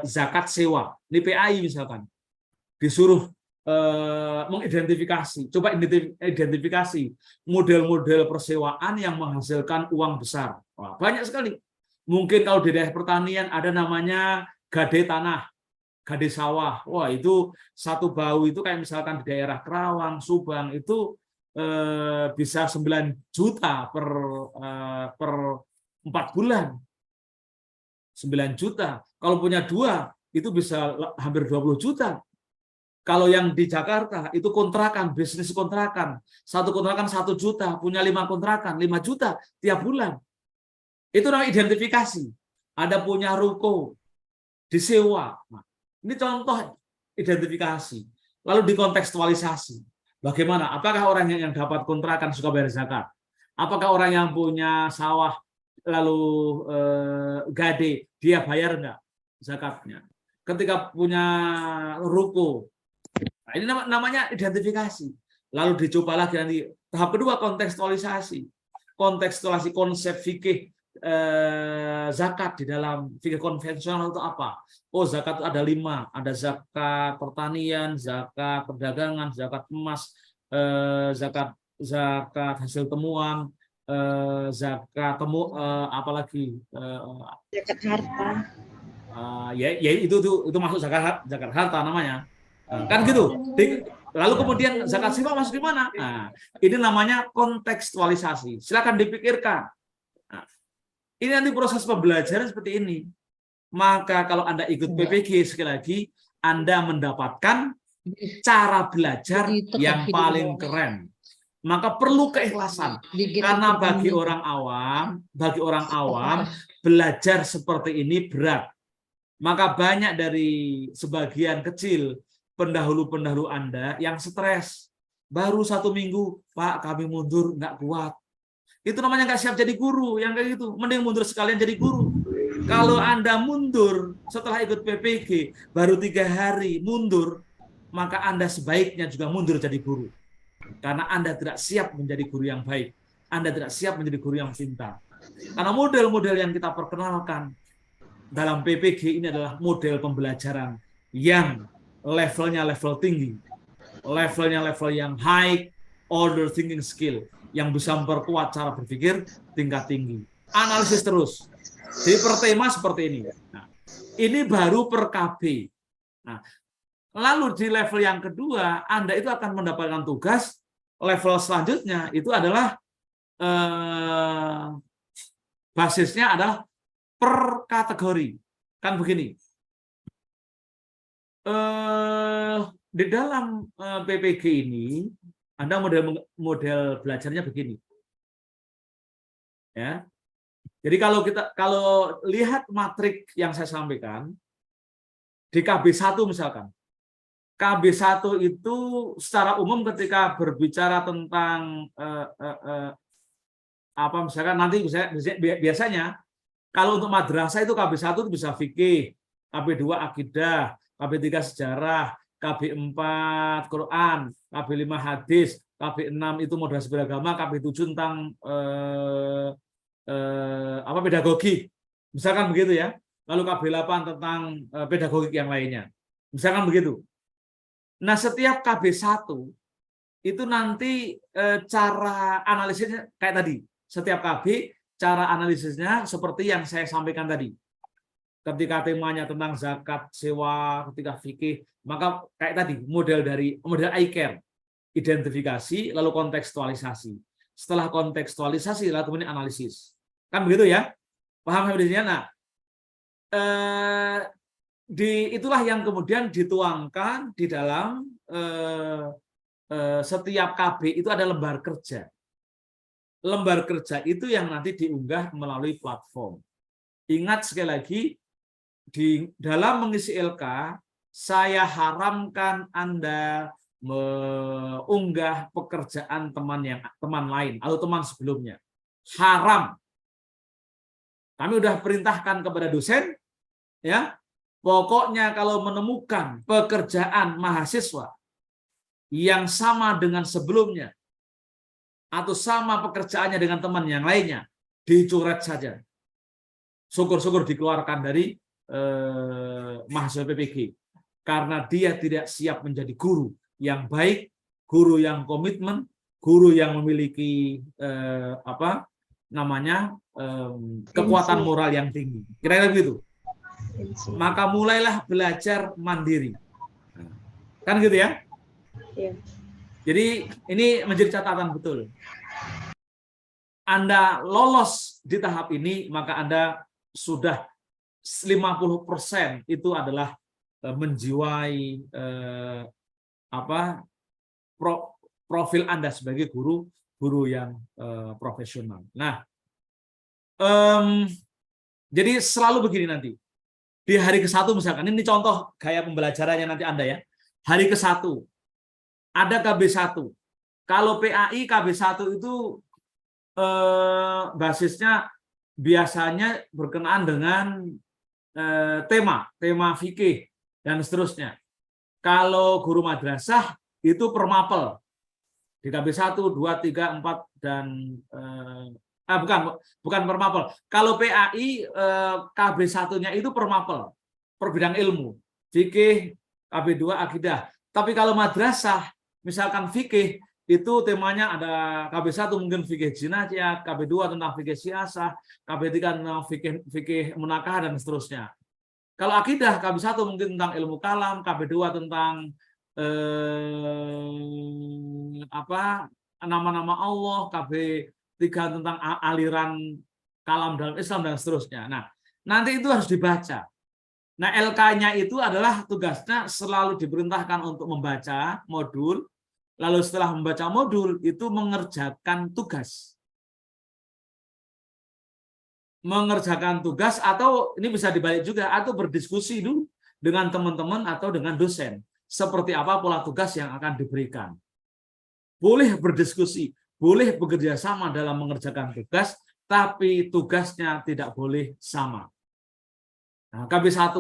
zakat sewa, ini PAI misalkan, disuruh mengidentifikasi, coba identifikasi model-model persewaan yang menghasilkan uang besar. Wah, banyak sekali. Mungkin kalau di daerah pertanian ada namanya gade tanah, gade sawah. Wah, itu satu bau itu kayak misalkan di daerah Kerawang, Subang itu bisa 9 juta per 4 bulan. 9 juta. Kalau punya 2 itu bisa hampir 20 juta. Kalau yang di Jakarta itu kontrakan, bisnis kontrakan. Satu kontrakan 1 juta, punya 5 kontrakan, 5 juta tiap bulan. Itu namanya identifikasi. Ada punya ruko, disewa. Nah, ini contoh identifikasi. Lalu dikontekstualisasi. Bagaimana? Apakah orang yang dapat kontrakan suka bayar zakat? Apakah orang yang punya sawah lalu gade, dia bayar enggak zakatnya? Ketika punya ruko, nah, ini namanya identifikasi. Lalu dicoba lagi nanti tahap kedua, kontekstualisasi. Kontekstualisasi konsep fikih zakat di dalam fikih konvensional itu apa? Oh, zakat itu ada 5, ada zakat pertanian, zakat perdagangan, zakat emas, zakat hasil temuan, zakat apalagi Zakat harta. Ya itu masuk zakat harta namanya. Kan gitu. Lalu kemudian zakat sifat masuk di mana? Nah, ini namanya kontekstualisasi. Silakan dipikirkan. Ini nanti proses pembelajaran seperti ini. Maka kalau Anda ikut PPG, sekali lagi, Anda mendapatkan cara belajar yang paling keren. Maka perlu keikhlasan. Karena bagi orang awam, belajar seperti ini berat. Maka banyak dari sebagian kecil pendahulu-pendahulu Anda yang stres. Baru 1 minggu, Pak, kami mundur, nggak kuat. Itu namanya nggak siap jadi guru, yang kayak gitu. Mending mundur sekalian jadi guru. Kalau Anda mundur setelah ikut PPG, baru 3 hari mundur, maka Anda sebaiknya juga mundur jadi guru. Karena Anda tidak siap menjadi guru yang baik. Anda tidak siap menjadi guru yang pintar. Karena model-model yang kita perkenalkan dalam PPG ini adalah model pembelajaran yang levelnya level tinggi. levelnya level yang high order thinking skill, yang bisa memperkuat cara berpikir tingkat tinggi. Analisis terus. Jadi per tema seperti ini. Nah, ini baru per KB. Nah, lalu di level yang kedua, Anda itu akan mendapatkan tugas. Level selanjutnya itu adalah basisnya adalah per kategori. Kan begini. Di dalam PPG ini, Anda model belajarnya begini. Ya. Jadi kalau lihat matrik yang saya sampaikan di KB1 misalkan. KB1 itu secara umum ketika berbicara tentang apa misalkan nanti biasanya kalau untuk madrasah itu KB1 itu bisa fikih, KB2 akidah, KB3 sejarah, KB4 Quran, KB5 hadis, KB6 itu moderasi beragama, KB7 tentang apa pedagogi. Misalkan begitu ya. Lalu KB8 tentang pedagogik yang lainnya. Misalkan begitu. Nah, setiap KB1 itu nanti cara analisisnya kayak tadi. Setiap KB cara analisisnya seperti yang saya sampaikan tadi. Ketika temanya tentang zakat, sewa, ketika fikih, maka kayak tadi model I-Care, identifikasi lalu kontekstualisasi. Setelah kontekstualisasi lalu kemudian analisis. Kan begitu ya? Paham habisnya? Nah, itulah yang kemudian dituangkan di dalam setiap KB itu ada lembar kerja. Lembar kerja itu yang nanti diunggah melalui platform. Ingat sekali lagi, di dalam mengisi LK, saya haramkan Anda mengunggah pekerjaan teman lain atau teman sebelumnya. Haram. Kami sudah perintahkan kepada dosen, ya, pokoknya kalau menemukan pekerjaan mahasiswa yang sama dengan sebelumnya atau sama pekerjaannya dengan teman yang lainnya, dicoret saja. Syukur-syukur dikeluarkan dari mahasiswa PPG karena dia tidak siap menjadi guru yang baik, guru yang komitmen, guru yang memiliki kekuatan moral yang tinggi. Kira-kira begitu. Maka mulailah belajar mandiri. Kan gitu ya? Iya. Jadi ini menjadi catatan betul. Anda lolos di tahap ini, maka Anda sudah 50% itu adalah menjiwai profil Anda sebagai guru yang profesional. Nah, jadi selalu begini nanti. Di hari ke-1 misalkan, ini contoh gaya pembelajarannya nanti Anda ya. Hari ke-1 ada KB1. Kalau PAI KB1 itu basisnya biasanya berkenaan dengan tema fikih dan seterusnya. Kalau guru madrasah itu permapel. Di KB1, 2, 3, 4 dan bukan permapel. Kalau PAI KB1-nya itu permapel, per bidang ilmu. Fikih, KB2 akidah. Tapi kalau madrasah, misalkan fikih, itu temanya ada KB1 mungkin fikih jinayat, KB2 tentang fikih siasah, KB3 tentang fikih munakah dan seterusnya. Kalau akidah, KB1 mungkin tentang ilmu kalam, KB2 tentang nama-nama Allah, KB3 tentang aliran kalam dalam Islam dan seterusnya. Nah, nanti itu harus dibaca. Nah, LK-nya itu adalah tugasnya selalu diperintahkan untuk membaca modul, lalu setelah membaca modul itu mengerjakan tugas. Mengerjakan tugas atau ini bisa dibalik juga, atau berdiskusi dulu dengan teman-teman atau dengan dosen. Seperti apa pola tugas yang akan diberikan. Boleh berdiskusi, boleh bekerja sama dalam mengerjakan tugas, tapi tugasnya tidak boleh sama. Nah, KB1.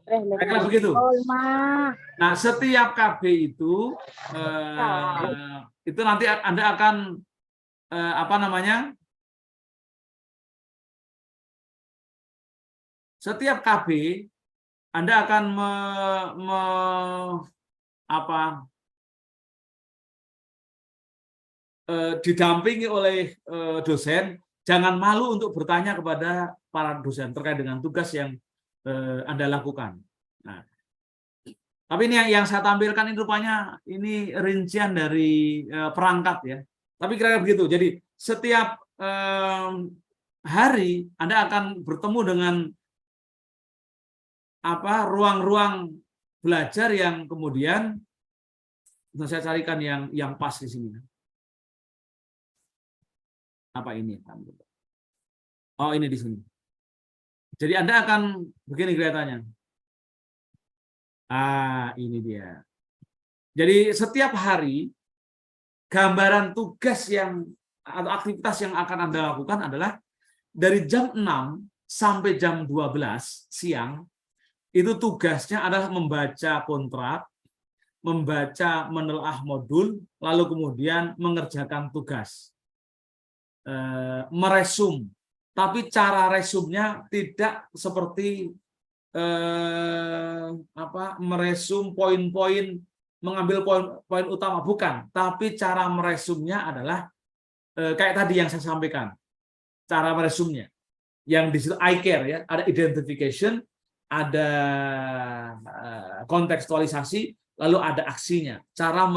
Kayak begitu. Nah, setiap KB itu nanti Anda akan setiap KB Anda akan didampingi oleh dosen, jangan malu untuk bertanya kepada para dosen terkait dengan tugas yang Anda lakukan. Nah, tapi ini yang saya tampilkan ini rupanya ini rincian dari perangkat ya. Tapi kira-kira begitu. Jadi setiap hari Anda akan bertemu dengan ruang-ruang belajar yang kemudian saya carikan yang pas di sini. Apa ini? Oh, ini di sini. Jadi Anda akan begini kelihatannya. Ini dia. Jadi setiap hari gambaran tugas atau aktivitas yang akan Anda lakukan adalah dari jam 6 sampai jam 12 siang, itu tugasnya adalah membaca kontrak, membaca menelaah modul, lalu kemudian mengerjakan tugas. Meresum, tapi cara resumnya tidak seperti meresum poin-poin, mengambil poin utama, bukan, tapi cara meresumnya adalah kayak tadi yang saya sampaikan, cara meresumnya yang di situ I care ya, ada identification, ada kontekstualisasi, lalu ada aksinya, cara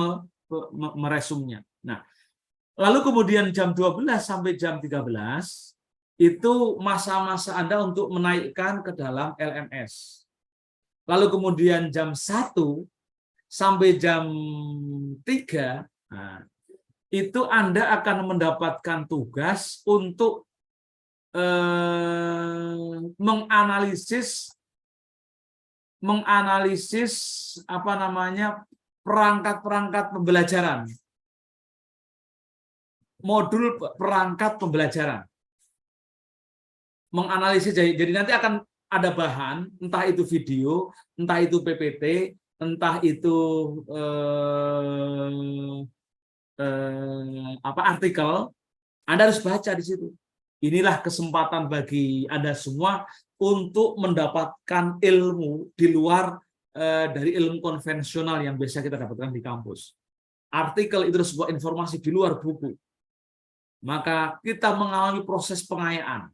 meresumnya. Nah, lalu kemudian jam 12 sampai jam 13 itu masa-masa Anda untuk menaikkan ke dalam LMS. Lalu kemudian jam 1 sampai jam 3 itu Anda akan mendapatkan tugas untuk menganalisis perangkat-perangkat pembelajaran. Modul perangkat pembelajaran, menganalisis. Jadi nanti akan ada bahan, entah itu video, entah itu PPT, entah itu artikel. Anda harus baca di situ. Inilah kesempatan bagi Anda semua untuk mendapatkan ilmu di luar dari ilmu konvensional yang biasa kita dapatkan di kampus. Artikel itu sebuah informasi di luar buku. Maka kita mengalami proses pengayaan.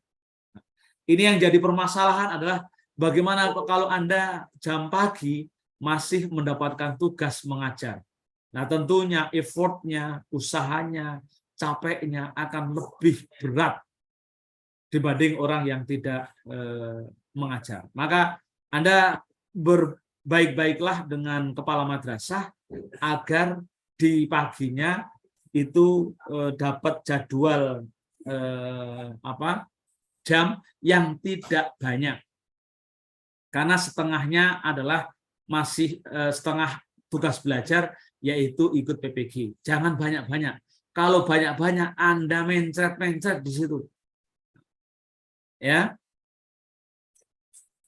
Ini yang jadi permasalahan adalah bagaimana kalau Anda jam pagi masih mendapatkan tugas mengajar. Nah, tentunya effort-nya, usahanya, capeknya akan lebih berat dibanding orang yang tidak mengajar. Maka Anda berbaik-baiklah dengan kepala madrasah agar di paginya itu dapat jadwal jam yang tidak banyak, karena setengahnya adalah masih setengah tugas belajar, yaitu ikut PPG. Jangan banyak-banyak. Kalau banyak-banyak Anda mencret-mencret di situ, ya.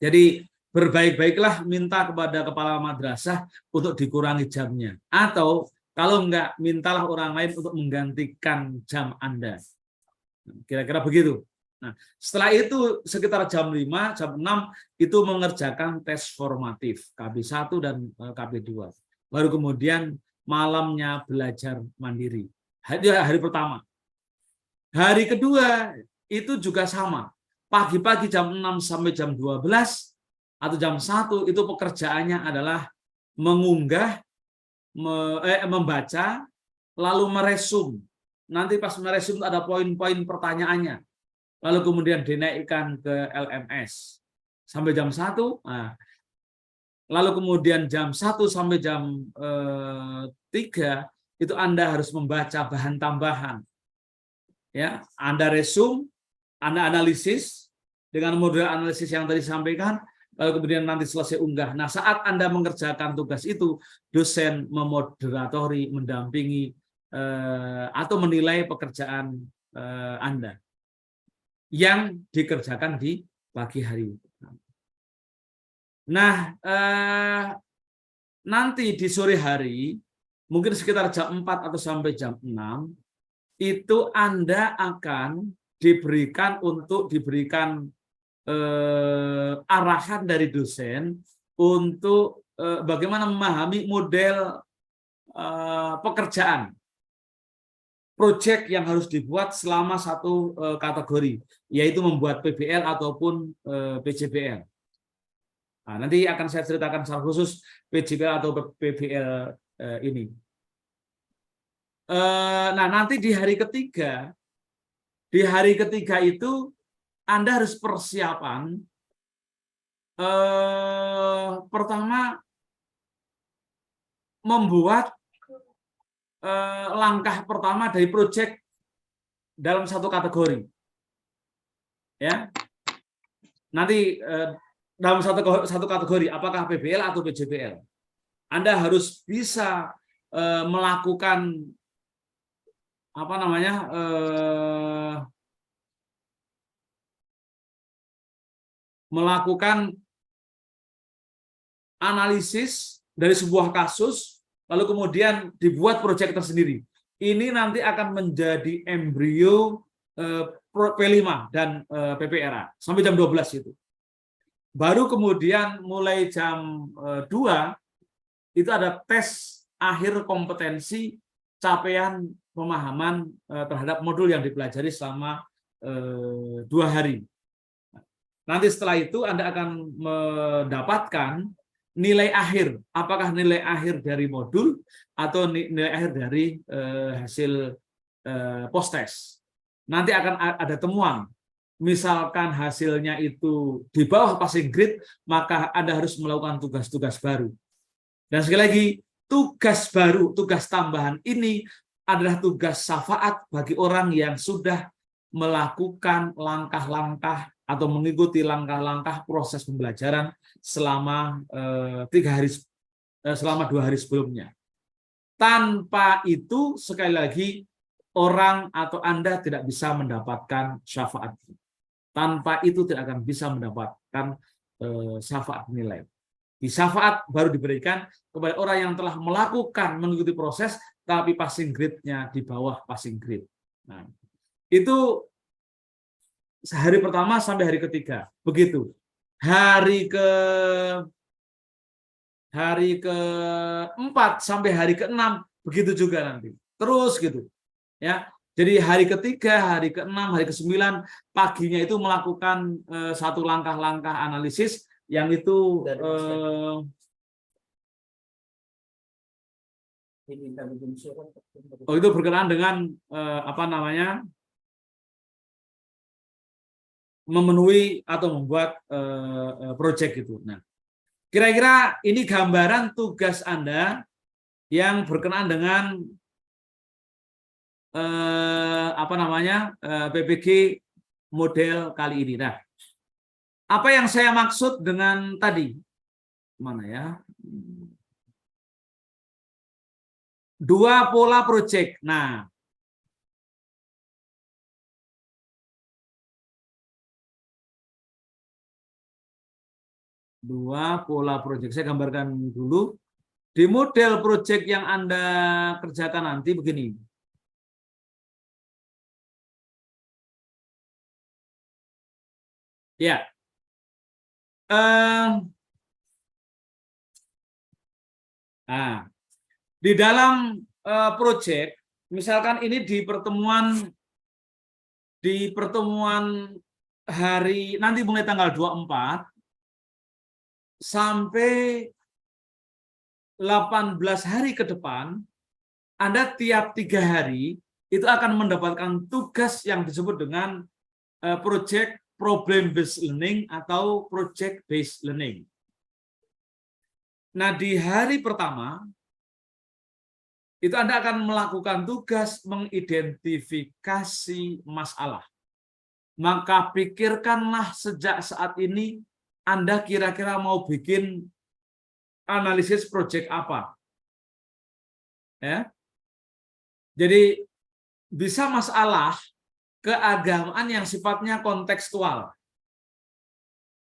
Jadi berbaik-baiklah minta kepada kepala madrasah untuk dikurangi jamnya, atau kalau enggak, mintalah orang lain untuk menggantikan jam Anda. Kira-kira begitu. Nah, setelah itu sekitar jam 5, jam 6 itu mengerjakan tes formatif KB1 dan KB2. Baru kemudian malamnya belajar mandiri. Hari pertama. Hari kedua itu juga sama. Pagi-pagi jam 6 sampai jam 12 atau jam 1 itu pekerjaannya adalah mengunggah, membaca, lalu meresum. Nanti pas meresum ada poin-poin pertanyaannya. Lalu kemudian dinaikkan ke LMS sampai jam 1. Nah, lalu kemudian jam 1 sampai jam 3 itu Anda harus membaca bahan tambahan. Ya, Anda resum, Anda analisis dengan model analisis yang tadi disampaikan. Lalu kemudian nanti selesai unggah. Nah, saat Anda mengerjakan tugas itu, dosen memoderatori, mendampingi, atau menilai pekerjaan Anda yang dikerjakan di pagi hari. Nah, nanti di sore hari, mungkin sekitar jam 4 atau sampai jam 6, itu Anda akan diberikan arahan dari dosen untuk bagaimana memahami model pekerjaan proyek yang harus dibuat selama satu kategori, yaitu membuat PBL ataupun PJBL. Nah, nanti akan saya ceritakan secara khusus PJBL atau PBL ini. Nah, nanti di hari ketiga itu Anda harus persiapan. Pertama, membuat langkah pertama dari proyek dalam satu kategori, ya. Nanti dalam satu kategori, apakah PBL atau PJBL, Anda harus bisa melakukan melakukan analisis dari sebuah kasus, lalu kemudian dibuat proyek tersendiri. Ini nanti akan menjadi embrio P5 dan PPRA sampai jam 12 itu. Baru kemudian mulai jam 2 itu ada tes akhir kompetensi capaian pemahaman terhadap modul yang dipelajari selama 2 hari. Nanti setelah itu Anda akan mendapatkan nilai akhir, apakah nilai akhir dari modul atau nilai akhir dari hasil post test. Nanti akan ada temuan. Misalkan hasilnya itu di bawah passing grade, maka Anda harus melakukan tugas-tugas baru. Dan sekali lagi, tugas baru, tugas tambahan ini adalah tugas syafaat bagi orang yang sudah melakukan langkah-langkah atau mengikuti langkah-langkah proses pembelajaran selama 2 hari sebelumnya. Tanpa itu, sekali lagi, orang atau Anda tidak bisa mendapatkan syafaat. Tanpa itu tidak akan bisa mendapatkan syafaat nilai. Di syafaat baru diberikan kepada orang yang telah melakukan mengikuti proses, tapi passing grade-nya di bawah passing grade. Nah, itu hari pertama sampai hari ketiga, begitu. Hari ke-4 sampai hari ke-6 begitu juga nanti. Terus gitu. Ya. Jadi hari ketiga, hari ke-6, hari ke-9 paginya itu melakukan satu langkah-langkah analisis yang itu itu berkenaan dengan memenuhi atau membuat proyek itu. Nah, kira-kira ini gambaran tugas Anda yang berkenaan dengan PPG model kali ini. Nah, apa yang saya maksud dengan tadi? Mana ya? 2 pola proyek. Nah, dua pola proyek. Saya gambarkan dulu. Di model proyek yang Anda kerjakan nanti begini. Ya. Di dalam proyek, misalkan ini di pertemuan hari nanti mulai tanggal 24 sampai 18 hari ke depan, Anda tiap 3 hari itu akan mendapatkan tugas yang disebut dengan project problem based learning atau project based learning. Nah, di hari pertama itu Anda akan melakukan tugas mengidentifikasi masalah. Maka pikirkanlah sejak saat ini Anda kira-kira mau bikin analisis proyek apa. Ya. Jadi bisa masalah keagamaan yang sifatnya kontekstual.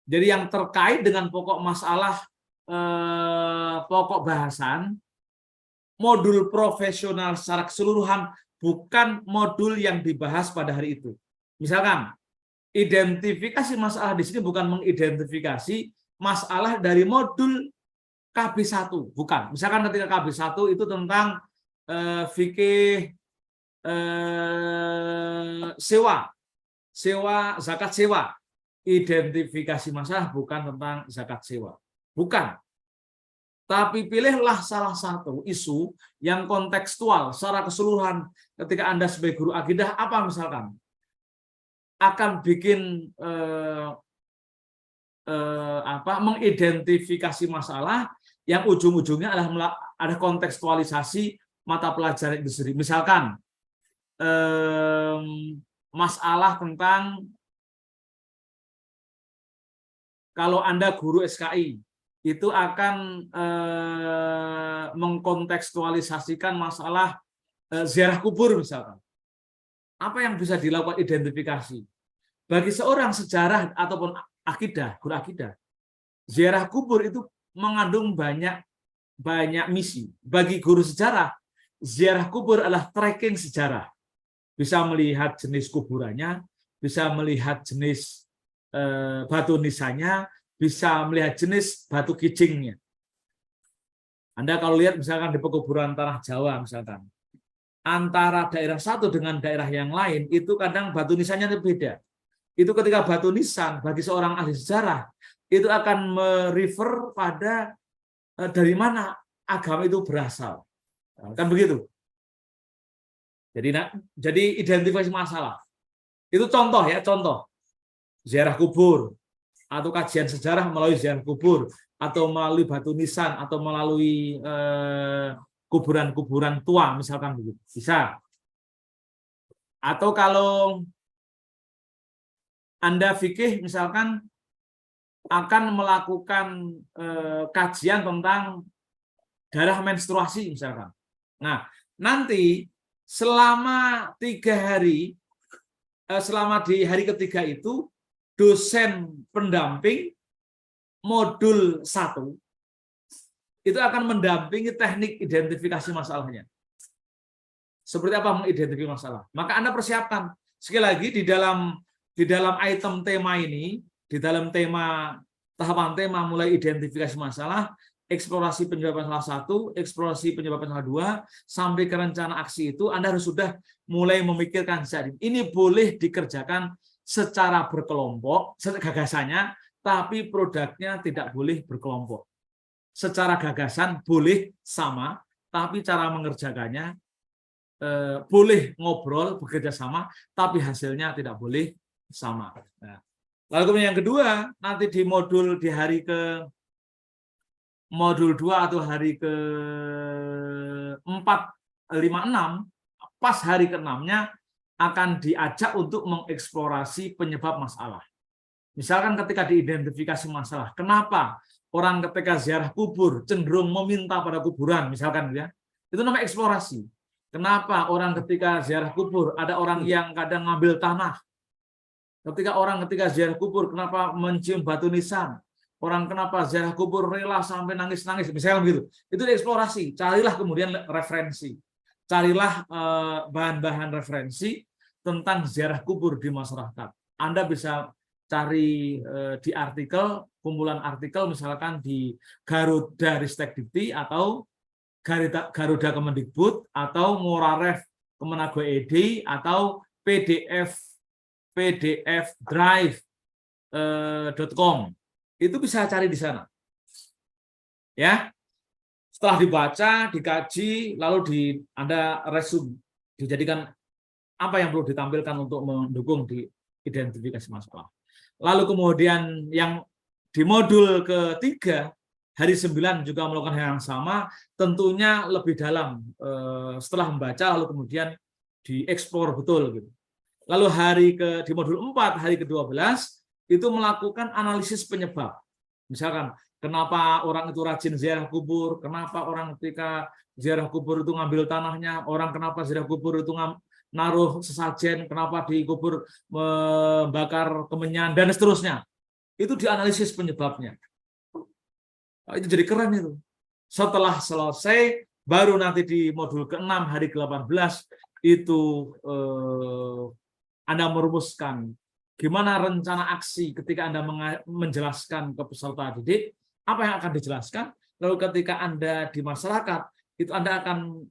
Jadi yang terkait dengan pokok masalah, pokok bahasan, modul profesional secara keseluruhan, bukan modul yang dibahas pada hari itu. Misalkan, identifikasi masalah di sini bukan mengidentifikasi masalah dari modul KB1, bukan. Misalkan ketika KB1 itu tentang fikih sewa, zakat sewa. Identifikasi masalah bukan tentang zakat sewa. Bukan. Tapi pilihlah salah satu isu yang kontekstual secara keseluruhan ketika Anda sebagai guru akidah apa misalkan akan bikin mengidentifikasi masalah yang ujung-ujungnya adalah ada kontekstualisasi mata pelajaran itu sendiri. Misalkan masalah tentang kalau Anda guru SKI itu akan mengkontekstualisasikan masalah ziarah kubur misalkan. Apa yang bisa dilakukan identifikasi? Bagi seorang sejarah ataupun akidah, guru akidah, ziarah kubur itu mengandung banyak misi. Bagi guru sejarah, ziarah kubur adalah tracking sejarah. Bisa melihat jenis kuburannya, bisa melihat jenis batu nisannya, bisa melihat jenis batu kijingnya. Anda kalau lihat misalkan di pekuburan tanah Jawa misalkan, antara daerah satu dengan daerah yang lain itu kadang batu nisannya beda. Itu ketika batu nisan bagi seorang ahli sejarah itu akan merefer pada dari mana agama itu berasal. Kan begitu. Jadi identifikasi masalah. Itu contoh ya, contoh. Ziarah kubur atau kajian sejarah melalui ziarah kubur atau melalui batu nisan atau melalui kuburan-kuburan tua misalkan begitu. Bisa. Atau kalau Anda fikih misalkan akan melakukan kajian tentang darah menstruasi misalkan. Nah, nanti selama 3 hari, selama di hari ketiga itu dosen pendamping modul 1 itu akan mendampingi teknik identifikasi masalahnya. Seperti apa mengidentifikasi masalah? Maka Anda persiapkan. Sekali lagi di dalam item tema ini, di dalam tahapan tema mulai identifikasi masalah, eksplorasi penyebab masalah 1, eksplorasi penyebab masalah 2, sampai ke rencana aksi itu Anda harus sudah mulai memikirkan ini boleh dikerjakan secara berkelompok, gagasannya, tapi produknya tidak boleh berkelompok. Secara gagasan boleh sama, tapi cara mengerjakannya boleh ngobrol, bekerja sama, tapi hasilnya tidak boleh sama. Nah, lalu kemudian yang kedua, nanti di hari ke modul 2 atau hari ke 4, 5, 6, pas hari ke-6-nya akan diajak untuk mengeksplorasi penyebab masalah. Misalkan ketika diidentifikasi masalah, kenapa orang ketika ziarah kubur cenderung meminta pada kuburan, misalkan ya, itu namanya eksplorasi. Kenapa orang ketika ziarah kubur ada orang yang kadang ngambil tanah? Ketika ziarah kubur, kenapa mencium batu nisan? Orang kenapa ziarah kubur rela sampai nangis-nangis, misalnya begitu. Itu dieksplorasi. Carilah kemudian referensi. Carilah bahan-bahan referensi tentang ziarah kubur di masyarakat. Anda bisa cari di artikel, kumpulan artikel misalkan di Garuda Ristek Dikti atau Garuda Kemendikbud atau Nguraref Kemenago ID atau PDF drive.com. Itu bisa cari di sana. Ya. Setelah dibaca, dikaji, lalu Anda resume, dijadikan apa yang perlu ditampilkan untuk mendukung di identifikasi masalah. Lalu kemudian yang di modul ketiga, hari 9 juga melakukan hal yang sama, tentunya lebih dalam setelah membaca, lalu kemudian dieksplor betul. Gitu. Lalu di modul 4, hari ke-12, itu melakukan analisis penyebab. Misalkan, kenapa orang itu rajin ziarah kubur, kenapa orang ketika ziarah kubur itu ngambil tanahnya, orang kenapa ziarah kubur itu naruh sesajen, kenapa di kubur membakar kemenyan, dan seterusnya. Itu dianalisis penyebabnya. Itu jadi keren itu. Setelah selesai, baru nanti di modul ke-6, hari ke-18, itu Anda merumuskan gimana rencana aksi ketika Anda menjelaskan ke peserta didik, apa yang akan dijelaskan, lalu ketika Anda di masyarakat, itu Anda akan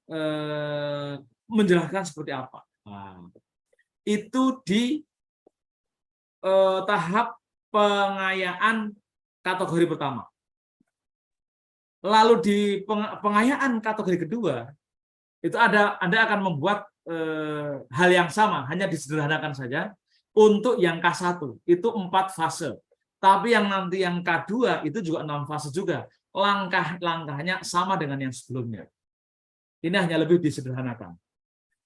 menjelaskan seperti apa. Nah, itu di tahap pengayaan kategori pertama. Lalu di pengayaan kategori kedua, itu Anda akan membuat hal yang sama, hanya disederhanakan saja. Untuk yang K1 itu 4 fase. Tapi yang nanti yang K2 itu juga 6 fase juga. Langkah-langkahnya sama dengan yang sebelumnya. Ini hanya lebih disederhanakan.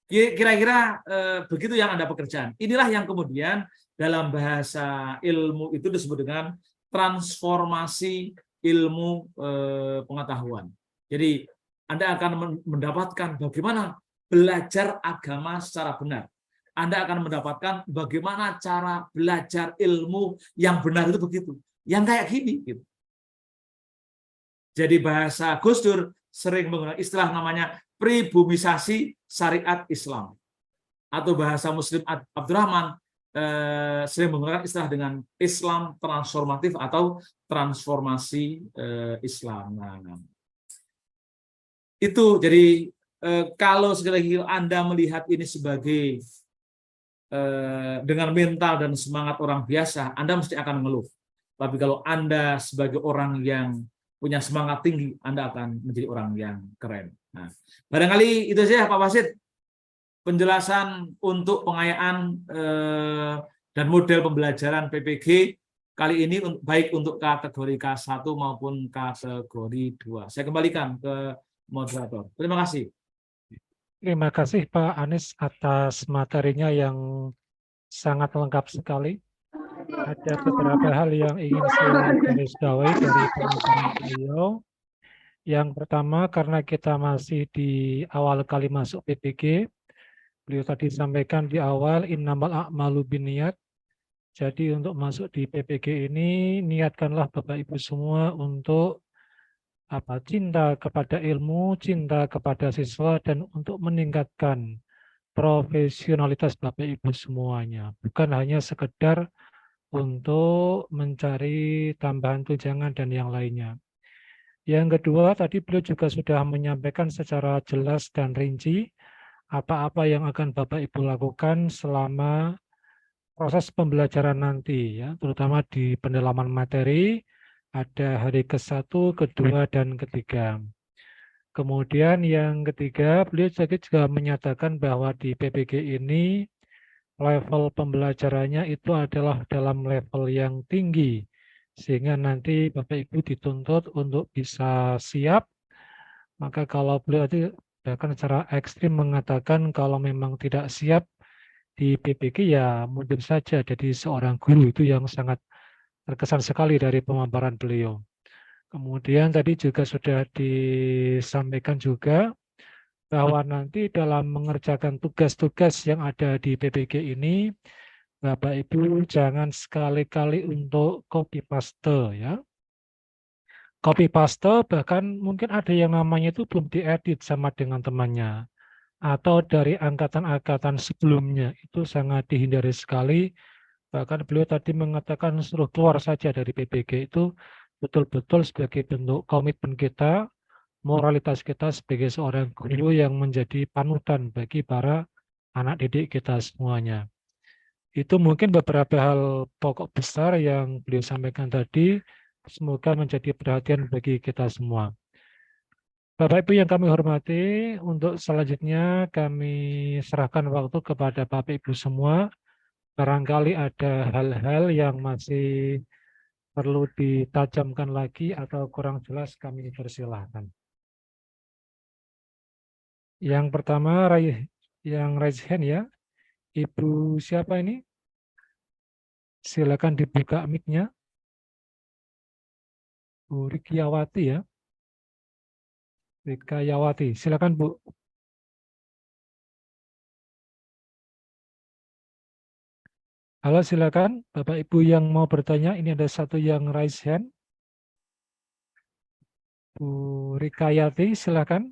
Kira-kira begitu yang Anda pekerjaan. Inilah yang kemudian dalam bahasa ilmu itu disebut dengan transformasi ilmu pengetahuan. Jadi Anda akan mendapatkan bagaimana belajar agama secara benar. Anda akan mendapatkan bagaimana cara belajar ilmu yang benar itu begitu. Yang kayak gini. Gitu. Jadi bahasa Gus Dur sering menggunakan istilah namanya pribumisasi syariat Islam. Atau bahasa Muslim Abdurrahman sering menggunakan istilah dengan Islam transformatif atau transformasi Islam. Nah, itu jadi kalau sekali lagi Anda melihat ini sebagai dengan mental dan semangat orang biasa, Anda mesti akan mengeluh. Tapi kalau Anda sebagai orang yang punya semangat tinggi, Anda akan menjadi orang yang keren. Nah, barangkali itu saja Pak Wasid, penjelasan untuk pengayaan dan model pembelajaran PPG kali ini baik untuk kategori K1 maupun kategori 2. Saya kembalikan ke moderator. Terima kasih. Terima kasih Pak Anies atas materinya yang sangat lengkap sekali. Ada beberapa hal yang ingin saya garis bawahi dari pemaparan beliau. Yang pertama, karena kita masih di awal kali masuk PPG, beliau tadi sampaikan di awal innamal a'malu binniyat. Jadi untuk masuk di PPG ini, niatkanlah Bapak Ibu semua untuk cinta kepada ilmu, cinta kepada siswa, dan untuk meningkatkan profesionalitas Bapak Ibu semuanya. Bukan hanya sekedar untuk mencari tambahan tunjangan dan yang lainnya. Yang kedua, tadi beliau juga sudah menyampaikan secara jelas dan rinci apa-apa yang akan Bapak Ibu lakukan selama proses pembelajaran nanti, ya, terutama di pendalaman materi, ada hari ke-1, kedua, dan ketiga. Kemudian yang ketiga, beliau juga menyatakan bahwa di PPG ini level pembelajarannya itu adalah dalam level yang tinggi, sehingga nanti Bapak Ibu dituntut untuk bisa siap. Maka kalau beliau bahkan secara ekstrim mengatakan kalau memang tidak siap di PPG ya mundur saja. Jadi seorang guru itu yang sangat terkesan sekali dari pemaparan beliau. Kemudian tadi juga sudah disampaikan juga bahwa nanti dalam mengerjakan tugas-tugas yang ada di PPG ini, Bapak Ibu jangan sekali-kali untuk copy paste ya. Copy paste bahkan mungkin ada yang namanya itu belum diedit sama dengan temannya. Atau dari angkatan-angkatan sebelumnya, itu sangat dihindari sekali. Bahkan beliau tadi mengatakan suruh keluar saja dari PPG itu betul-betul sebagai bentuk komitmen kita, moralitas kita sebagai seorang guru yang menjadi panutan bagi para anak didik kita semuanya. Itu mungkin beberapa hal pokok besar yang beliau sampaikan tadi, semoga menjadi perhatian bagi kita semua. Bapak Ibu yang kami hormati, untuk selanjutnya kami serahkan waktu kepada Bapak Ibu semua. Barangkali ada hal-hal yang masih perlu ditajamkan lagi atau kurang jelas, kami persilahkan. Yang pertama, yang raise hand ya. Ibu siapa ini? Silakan dibuka mic-nya. Bu Rikyawati ya. Rikyawati, silakan Bu. Halo, silakan Bapak Ibu yang mau bertanya. Ini ada satu yang raise hand. Bu Rikayati, silakan.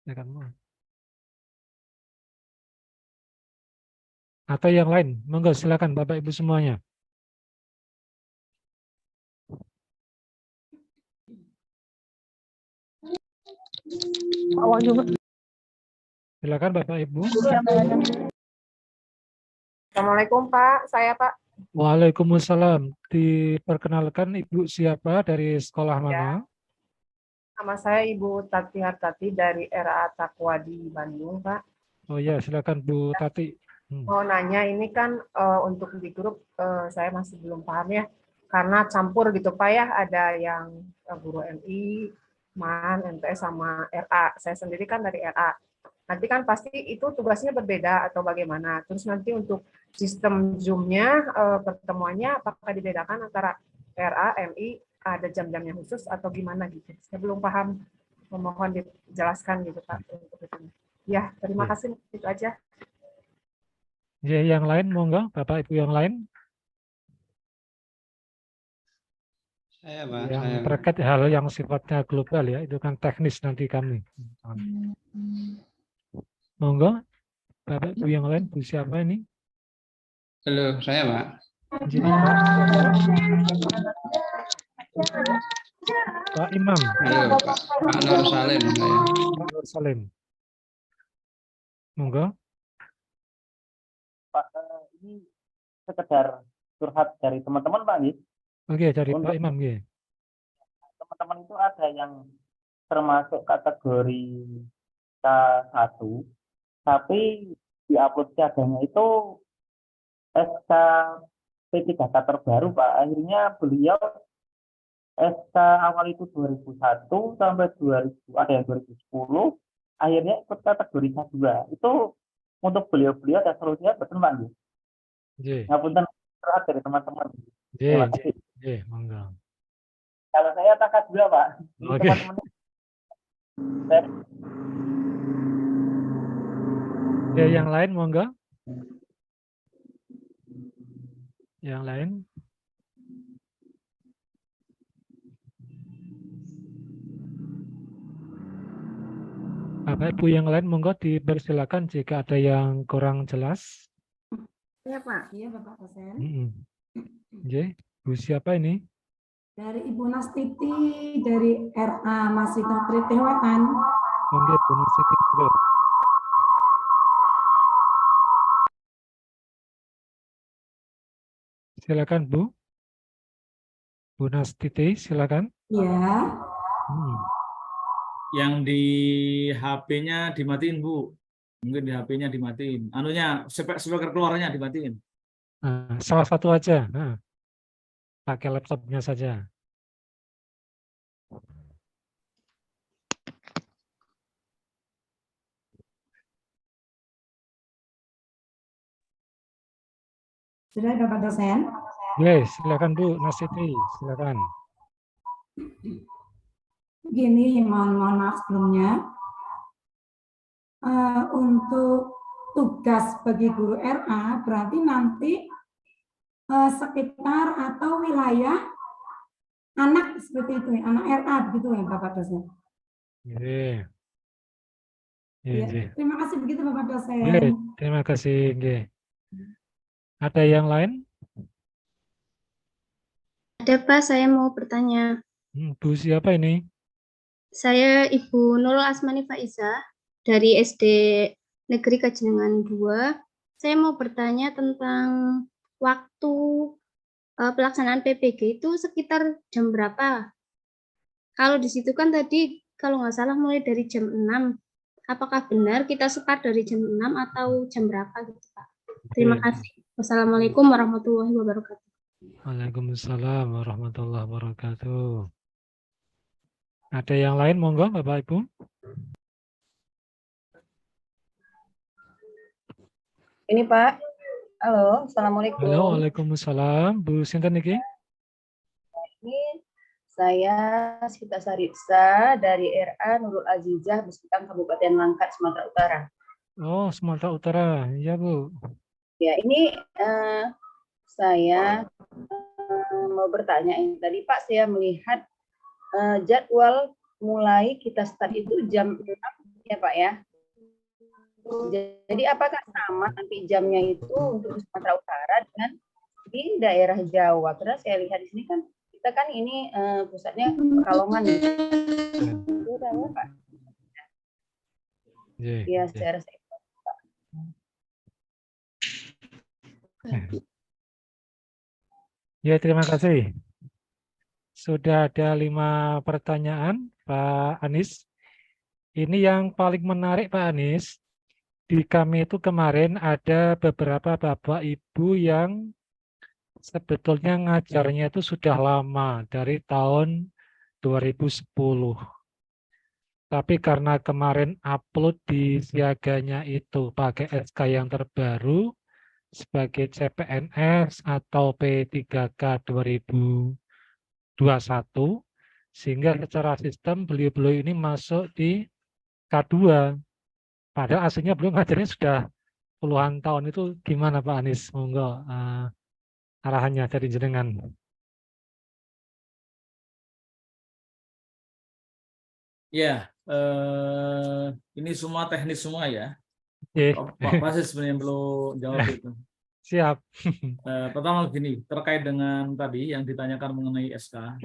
Silakan. Atau yang lain, monggo silakan Bapak Ibu semuanya. Silakan Bapak Ibu. Assalamualaikum Pak, saya Pak. Waalaikumsalam. Diperkenalkan Ibu siapa dari sekolah mana? Nama saya Ibu Tati Hartati dari RA Takwa di Bandung Pak. Oh ya, silakan Bu Tati. Mau nanya ini kan untuk di grup saya masih belum paham ya. Karena campur gitu Pak ya, ada yang guru MI, MAN, MTS sama RA. Saya sendiri kan dari RA. Nanti kan pasti itu tugasnya berbeda atau bagaimana. Terus nanti untuk sistem Zoom-nya, pertemuannya apakah dibedakan antara RA, MI, ada jam-jamnya khusus atau gimana gitu. Saya belum paham, memohon dijelaskan gitu Pak. Untuk itu. Ya, terima kasih. Itu aja. Ya, yang lain monggo, Bapak Ibu yang lain. Saya, Pak. Yang Saya, Pak. terkait hal yang sifatnya global ya, itu kan teknis nanti kami. Monggo, Bapak Ibu yang lain, Bu siapa ini? Halo, saya, Pak. Jadi, Pak Imam. Halo, Pak Nur Salim saya. Pak Nur Salim. Monggo. Pak, ini sekedar curhat dari teman-teman Pak nih. Oke, dari Untuk- Pak Imam ya. Teman-teman itu ada yang termasuk kategori K1, tapi di upload seadanya itu SK P3K terbaru Pak. Akhirnya beliau SK awal itu 2001 sampai 2000, ada yang 2010, akhirnya ikut kategori K2. Itu untuk beliau-beliau ada solusinya betul Pak nih. J, Ngapunten curhat dari teman-teman. J, Terima J, kasih. J, monggo. Kalau saya takat juga Pak. Ini Oke. teman-teman saya- Ya, yang lain monggo. Yang lain. Bapak Ibu yang lain monggo dipersilakan jika ada yang kurang jelas. Iya Pak, iya Bapak dosen. J, Bu siapa ini? Dari Ibu Nastiti dari RA Masjid Trite Wetan. Monggo Bu Nusiti. Silakan Bu. Bu Nastiti, silakan. Ya, Yang di HP-nya dimatiin, Bu. Mungkin di HP-nya dimatiin. Anunya, speaker keluarnya dimatiin. Nah, salah satu aja. Nah, pakai laptopnya saja. sudah Bapak dosen. Oke, silakan Bu Nastiti, silakan. Gini, mohon maaf sebelumnya. Untuk tugas bagi guru RA berarti nanti sekitar atau wilayah anak seperti itu, anak RA begitu ya Bapak dosen. Oke. Ya, Oke. terima kasih begitu Bapak dosen. Oke, terima kasih. Oke. Ada yang lain? Ada Pak, saya mau bertanya. Bu siapa ini? Saya Ibu Nurul Asmani Faiza dari SD Negeri Kajenengan 2. Saya mau bertanya tentang waktu pelaksanaan PPG itu sekitar jam berapa? Kalau di situ kan tadi kalau nggak salah mulai dari jam 6. Apakah benar kita start dari jam 6 atau jam berapa gitu Pak? Terima kasih. Wassalamualaikum warahmatullahi wabarakatuh. Waalaikumsalam warahmatullahi wabarakatuh. Ada yang lain monggo Bapak Ibu? Ini Pak, halo, assalamualaikum. Halo, waalaikumsalam. Bu sinten niki? Ini saya Sita Saripsa dari RA Nurul Azizah, Besutan Kabupaten Langkat, Sumatera Utara. Oh, Sumatera Utara. Iya Bu. Ya, ini saya mau bertanya ini tadi Pak, saya melihat jadwal mulai kita start itu jam 6 ya Pak ya. Jadi apakah sama nanti jamnya itu untuk Sumatera Utara dengan di daerah Jawa? Karena saya lihat di sini kan kita kan ini pusatnya Pekalongan. Itu Pak. Ya, secara Ya, terima kasih. Sudah ada 5 pertanyaan, Pak Anies. Ini yang paling menarik, Pak Anies. Di kami itu kemarin ada beberapa Bapak Ibu yang sebetulnya ngajarnya itu sudah lama, dari tahun 2010. Tapi karena kemarin upload di siaganya itu pakai SK yang terbaru sebagai CPNS atau P3K 2021, sehingga secara sistem beliau-beliau ini masuk di K2. Padahal aslinya beliau ngajarnya sudah puluhan tahun. Itu gimana Pak Anies? Monggo arahannya dari jenengan. Ya, ini semua teknis semua ya. Oke. Pak Basis sebenarnya perlu jawab itu. Siap. Pertama gini, terkait dengan tadi yang ditanyakan mengenai SK.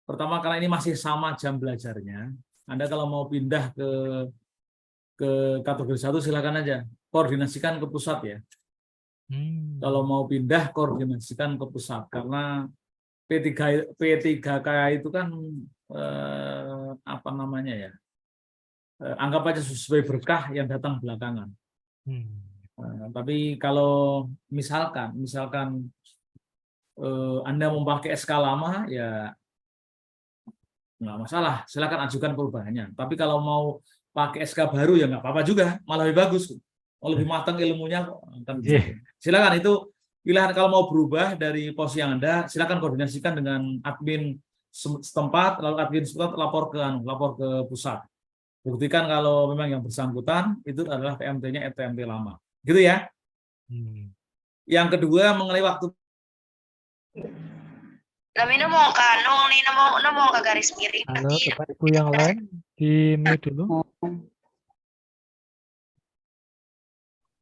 Pertama, karena ini masih sama jam belajarnya, Anda kalau mau pindah ke kategori 1 silakan aja, koordinasikan ke pusat ya. Kalau mau pindah, koordinasikan ke pusat, karena P3K itu kan apa namanya ya, anggap aja sesuai berkah yang datang belakangan. Tapi kalau misalkan Anda memakai SK lama, ya nggak masalah, silakan ajukan perubahannya. Tapi kalau mau pakai SK baru ya nggak apa-apa juga, malah lebih bagus, lebih matang ilmunya. Silakan, itu pilihan. Kalau mau berubah dari posisi yang Anda, silakan koordinasikan dengan admin setempat, lalu admin setempat lapor ke pusat. Buktikan kalau memang yang bersangkutan itu adalah TMT-nya TMT lama. Gitu ya. Yang kedua mengenai waktu. Namo ke garis miring. Halo, Bapak Ibu yang lain di mute dulu.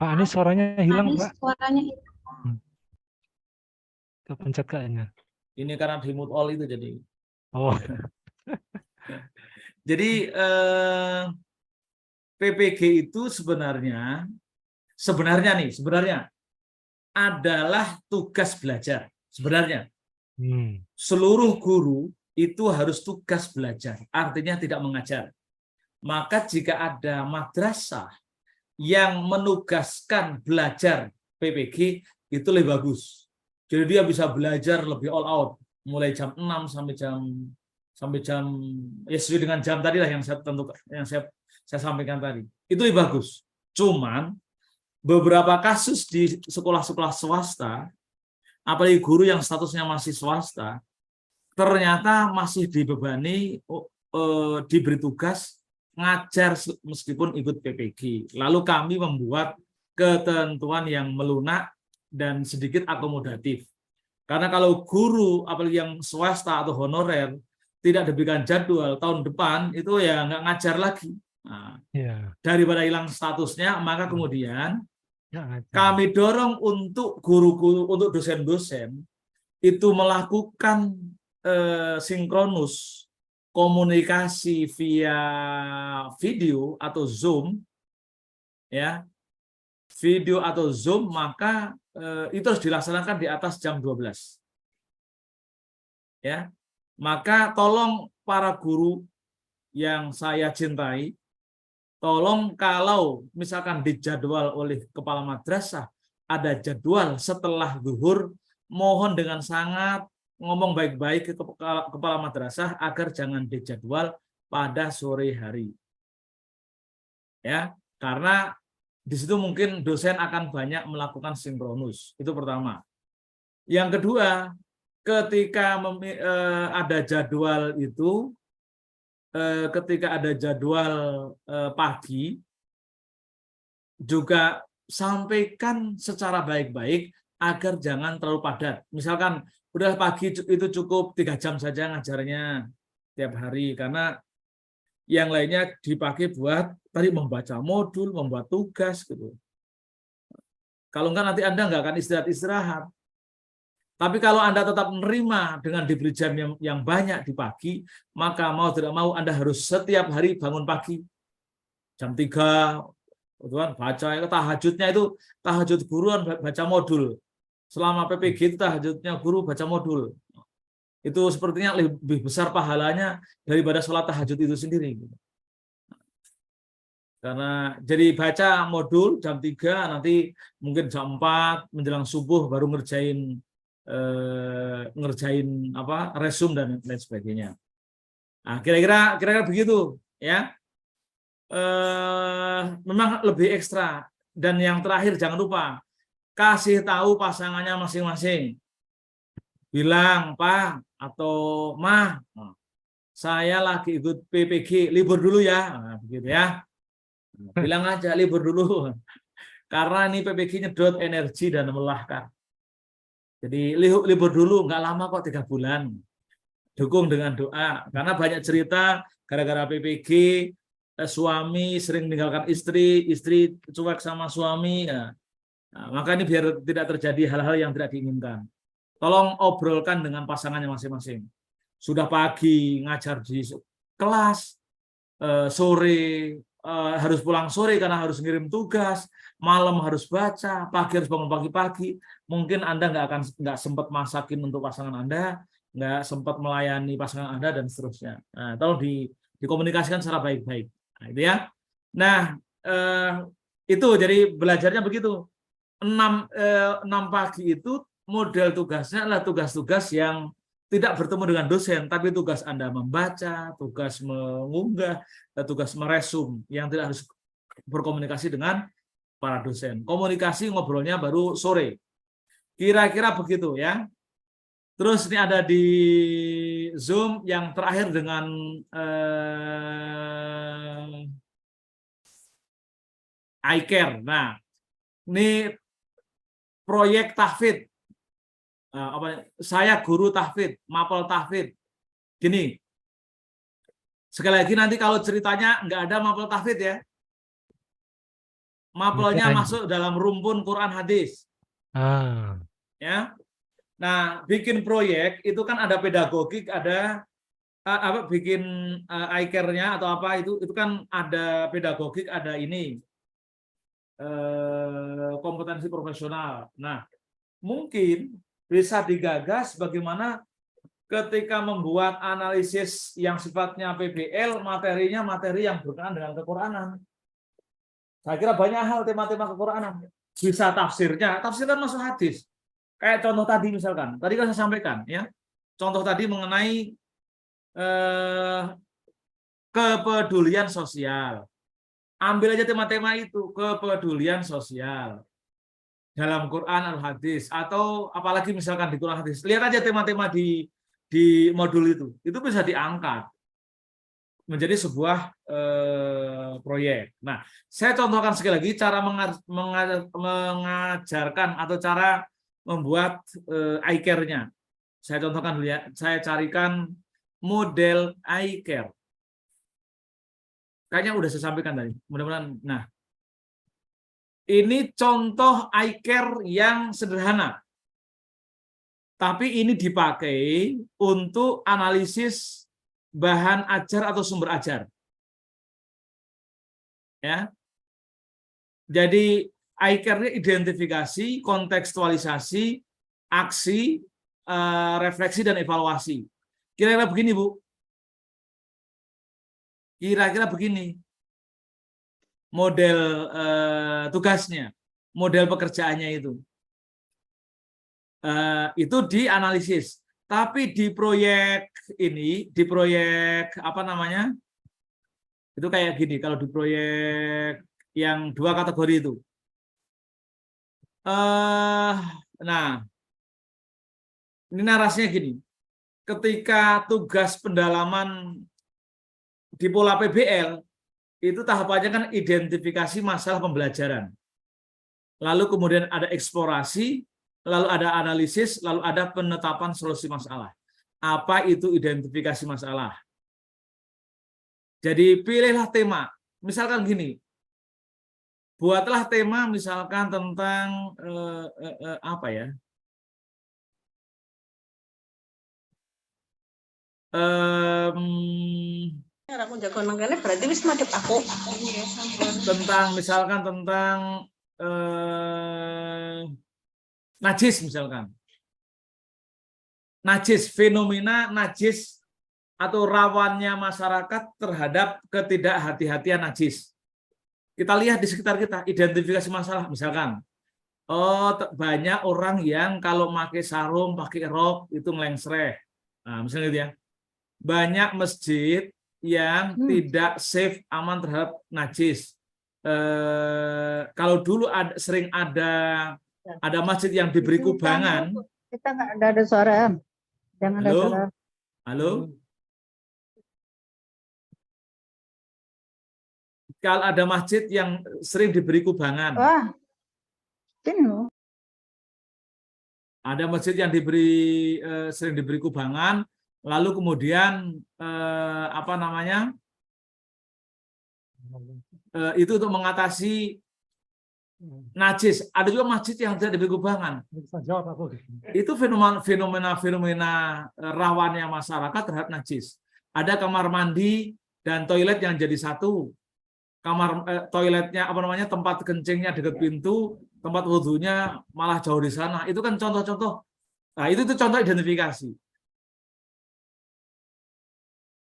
Pak Anies suaranya hilang, Pak. Suaranya hilang. Kepencet kayaknya. Ini karena di mute all itu jadi. Oh. Jadi PPG itu sebenarnya adalah tugas belajar. Sebenarnya seluruh guru itu harus tugas belajar, artinya tidak mengajar. Maka jika ada madrasah yang menugaskan belajar PPG, itu lebih bagus. Jadi dia bisa belajar lebih all out, mulai jam 6 sampai jam ya sesuai dengan jam tadi lah yang saya tentukan, yang saya sampaikan tadi. Itu lebih bagus. Cuman beberapa kasus di sekolah-sekolah swasta, apalagi guru yang statusnya masih swasta, ternyata masih dibebani diberi tugas ngajar meskipun ikut PPG. Lalu kami membuat ketentuan yang melunak dan sedikit akomodatif. Karena kalau guru apalagi yang swasta atau honorer tidak diberikan jadwal tahun depan, itu ya nggak ngajar lagi. Nah, daripada hilang statusnya, maka kemudian kami dorong untuk guru-guru, untuk dosen-dosen itu melakukan sinkronus komunikasi via video atau Zoom, ya, video atau Zoom, maka itu harus dilaksanakan di atas jam 12. Ya. Maka tolong para guru yang saya cintai, tolong kalau misalkan dijadwal oleh kepala madrasah ada jadwal setelah zuhur, mohon dengan sangat ngomong baik-baik ke kepala madrasah agar jangan dijadwal pada sore hari. Ya, karena di situ mungkin dosen akan banyak melakukan sinkronus. Itu pertama. Yang kedua, ketika ada jadwal itu, ketika ada jadwal pagi, juga sampaikan secara baik-baik agar jangan terlalu padat. Misalkan udah pagi itu cukup 3 jam saja ngajarnya tiap hari, karena yang lainnya dipakai buat tadi membaca modul, membuat tugas gitu. Kalau enggak nanti Anda enggak akan istirahat. Tapi kalau Anda tetap menerima dengan diberi jam yang banyak di pagi, maka mau tidak mau Anda harus setiap hari bangun pagi. jam 3 Tuhan baca itu tahajudnya itu tahajud guruan baca modul. Selama PPG itu tahajudnya guru baca modul. Itu sepertinya lebih besar pahalanya daripada sholat tahajud itu sendiri. Karena jadi baca modul jam 3, nanti mungkin jam 4 menjelang subuh baru ngerjain apa resume dan lain sebagainya. Nah, kira-kira begitu ya. Memang lebih ekstra. Dan yang terakhir jangan lupa kasih tahu pasangannya masing-masing. Bilang, Pak atau Mah, saya lagi ikut PPG, libur dulu ya. Nah, begitu ya. Bilang aja libur dulu. Karena ini PPG nyedot energi dan melelahkan. Jadi libur dulu, nggak lama kok 3 bulan. Dukung dengan doa. Karena banyak cerita gara-gara PPG, suami sering meninggalkan istri, istri cuek sama suami. Nah, maka ini biar tidak terjadi hal-hal yang tidak diinginkan. Tolong obrolkan dengan pasangannya masing-masing. Sudah pagi ngajar di kelas, sore harus pulang sore karena harus ngirim tugas, malam harus baca, pagi harus bangun pagi-pagi. Mungkin Anda nggak sempat masakin untuk pasangan Anda, nggak sempat melayani pasangan Anda dan seterusnya. Nah, tolong dikomunikasikan secara baik-baik. Nah, itu ya. Nah, itu jadi belajarnya begitu. 6 pagi itu model tugasnya adalah tugas-tugas yang tidak bertemu dengan dosen, tapi tugas Anda membaca, tugas mengunggah, tugas meresum yang tidak harus berkomunikasi dengan para dosen. Komunikasi ngobrolnya baru sore. Kira-kira begitu ya. Terus ini ada di Zoom yang terakhir dengan iCare. Nah, ini proyek tahfidz. Saya guru tahfidz, mapel tahfidz. Gini, sekali lagi nanti kalau ceritanya nggak ada mapel tahfidz ya. Mapelnya masuk dalam rumpun Quran hadis. Ya. Nah, bikin proyek itu kan ada pedagogik, ada bikin iCare-nya atau apa itu kan ada pedagogik, ada ini kompetensi profesional. Nah, mungkin bisa digagas bagaimana ketika membuat analisis yang sifatnya PBL, materinya materi yang berkenaan dengan Kequranan. Saya kira banyak hal tema-tema Kequranan. Bisa tafsirnya, tafsirkan masuk hadis. Kayak contoh tadi misalkan, tadi kan saya sampaikan ya. Contoh tadi mengenai kepedulian sosial. Ambil aja tema-tema itu, kepedulian sosial. Dalam Quran al-Hadis atau apalagi misalkan di Quran hadis, lihat aja tema-tema di modul itu bisa diangkat menjadi sebuah proyek. Nah, saya contohkan sekali lagi cara mengajarkan atau cara membuat iCare-nya. Saya contohkan dulu ya, saya carikan model iCare. Kayaknya udah saya sampaikan tadi, mudah-mudahan. Nah, ini contoh iCare yang sederhana. Tapi ini dipakai untuk analisis bahan ajar atau sumber ajar. Ya. Jadi iCare-nya identifikasi, kontekstualisasi, aksi, refleksi, dan evaluasi. Kira-kira begini, Bu. Kira-kira begini. Model tugasnya, model pekerjaannya itu dianalisis. Tapi di proyek ini, di proyek apa namanya? Itu kayak gini. Kalau di proyek yang 2 kategori itu, nah, ini narasinya gini. Ketika tugas pendalaman di pola PBL itu tahapannya kan identifikasi masalah pembelajaran. Lalu kemudian ada eksplorasi, lalu ada analisis, lalu ada penetapan solusi masalah. Apa itu identifikasi masalah? Jadi pilihlah tema. Misalkan gini, buatlah tema misalkan tentang apa ya? Aku jago nangkene berarti wis madhep aku. Tentang misalkan tentang najis misalkan. Najis, fenomena najis atau rawannya masyarakat terhadap ketidakhati-hatian najis. Kita lihat di sekitar kita, identifikasi masalah misalkan. Banyak orang yang kalau pakai sarung, pakai rok itu melengsreh. Nah, misalnya gitu ya. Banyak masjid yang tidak safe, aman terhadap najis. Kalau dulu sering ada masjid yang diberi kubangan. Kita nggak ada suara. Jangan ada Halo? suara. Halo? Kalau ada masjid yang sering diberi kubangan. Wah. Ini Ada masjid yang sering diberi kubangan, lalu kemudian itu untuk mengatasi najis. Ada juga masjid yang tidak diberi kubangan. Itu fenomena rawannya masyarakat terhadap najis. Ada kamar mandi dan toilet yang jadi satu. Toiletnya tempat kencingnya dekat pintu, tempat wudhunya malah jauh di sana. Itu kan contoh-contoh. Nah, itu contoh identifikasi.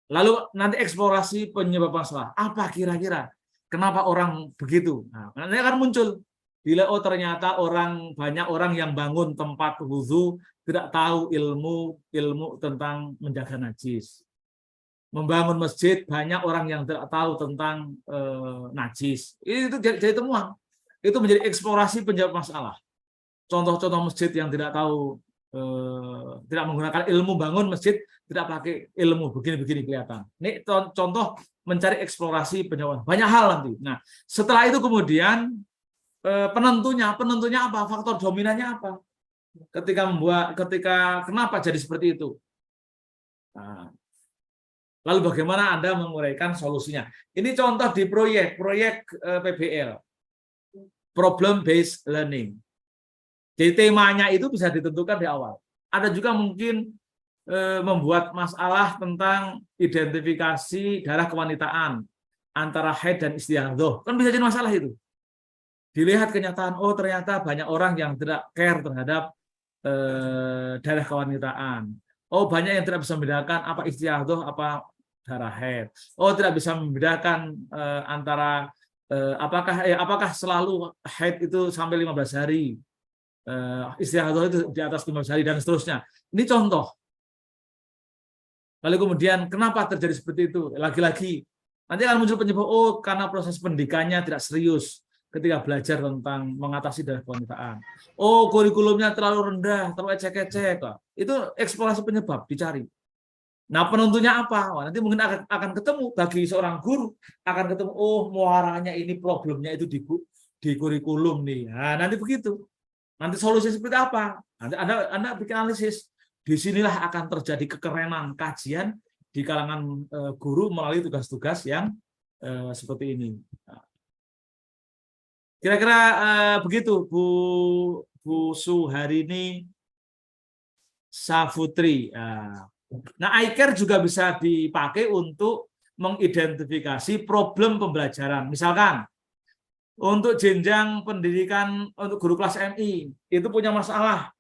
Lalu nanti eksplorasi penyebab masalah. Apa kira-kira? Kenapa orang begitu? Nah, nanti akan muncul. Bila ternyata banyak orang yang bangun tempat wudhu tidak tahu ilmu tentang menjaga najis. Membangun masjid, banyak orang yang tidak tahu tentang najis. Itu jadi temuan. Itu menjadi eksplorasi penyebab masalah. Contoh-contoh masjid yang tidak tahu, tidak menggunakan ilmu bangun masjid, tidak pakai ilmu begini-begini kelihatan. Ini contoh mencari eksplorasi penyebab. Banyak hal nanti. Nah, setelah itu kemudian penentunya apa? Faktor dominannya apa? Ketika kenapa jadi seperti itu? Nah, lalu bagaimana Anda menguraikan solusinya? Ini contoh di proyek PBL, Problem Based Learning. Jadi temanya itu bisa ditentukan di awal. Ada juga mungkin membuat masalah tentang identifikasi darah kewanitaan antara haid dan istihadhah. Kan bisa jadi masalah itu. Dilihat kenyataan, ternyata banyak orang yang tidak care terhadap darah kewanitaan. Banyak yang tidak bisa membedakan apa istihadhah, apa darah haid. Tidak bisa membedakan antara apakah selalu haid itu sampai 15 hari, istihadhah itu di atas 15 hari dan seterusnya. Ini contoh. Lalu kemudian kenapa terjadi seperti itu? Lagi-lagi nanti akan muncul penyebab, karena proses pendidikannya tidak serius ketika belajar tentang mengatasi darah kewanitaan. Kurikulumnya terlalu rendah, terlalu ecek-ecek. Itu eksplorasi penyebab dicari. Nah, penentunya apa? Nanti mungkin akan ketemu bagi seorang guru, akan ketemu, muaranya ini problemnya itu di kurikulum nih. Nah, nanti begitu. Nanti solusi seperti apa? Nanti Anda bikin analisis. Disinilah akan terjadi kekerenan kajian di kalangan guru melalui tugas-tugas yang seperti ini. Kira-kira begitu, Bu Suharini Safutri. Nah, iCare juga bisa dipakai untuk mengidentifikasi problem pembelajaran. Misalkan, untuk jenjang pendidikan untuk guru kelas MI, itu punya masalah.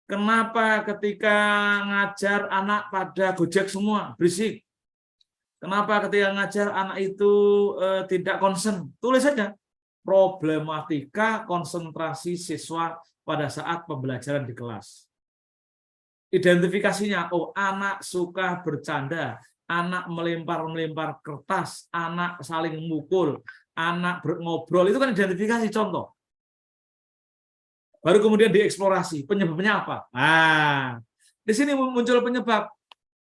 Kenapa ketika ngajar anak pada gojek semua, berisik? Kenapa ketika ngajar anak itu tidak konsen? Tulis saja, problematika konsentrasi siswa pada saat pembelajaran di kelas. Identifikasinya, anak suka bercanda, anak melempar kertas, anak saling memukul, anak ngobrol, itu kan identifikasi contoh. Baru kemudian dieksplorasi, penyebabnya apa? Nah, di sini muncul penyebab.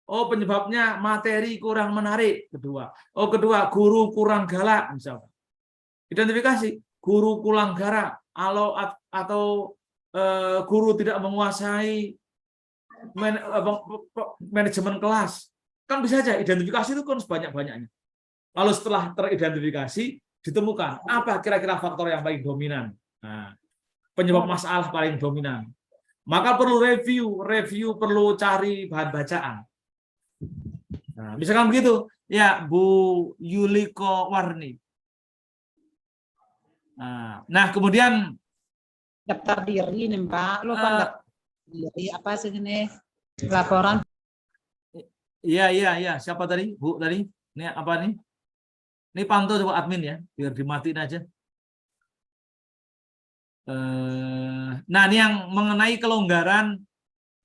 Penyebabnya materi kurang menarik, kedua. Kedua, guru kurang galak, misalnya. Identifikasi, guru kurang galak, atau guru tidak menguasai manajemen kelas. Kan bisa saja, identifikasi itu kan sebanyak-banyaknya. Lalu setelah teridentifikasi, ditemukan apa kira-kira faktor yang paling dominan. Nah, penyebab masalah paling dominan. Maka perlu review perlu cari bahan bacaan. Nah, misalkan begitu, ya Bu Yuliko Warni. Nah, kemudian Daftar diri nih Pak, lupa eh, daftar diri apa sih ini laporan. iya. Siapa tadi? Bu tadi? Ini apa nih? Ini pantau coba admin ya, biar dimatiin aja. Nah, ini yang mengenai kelonggaran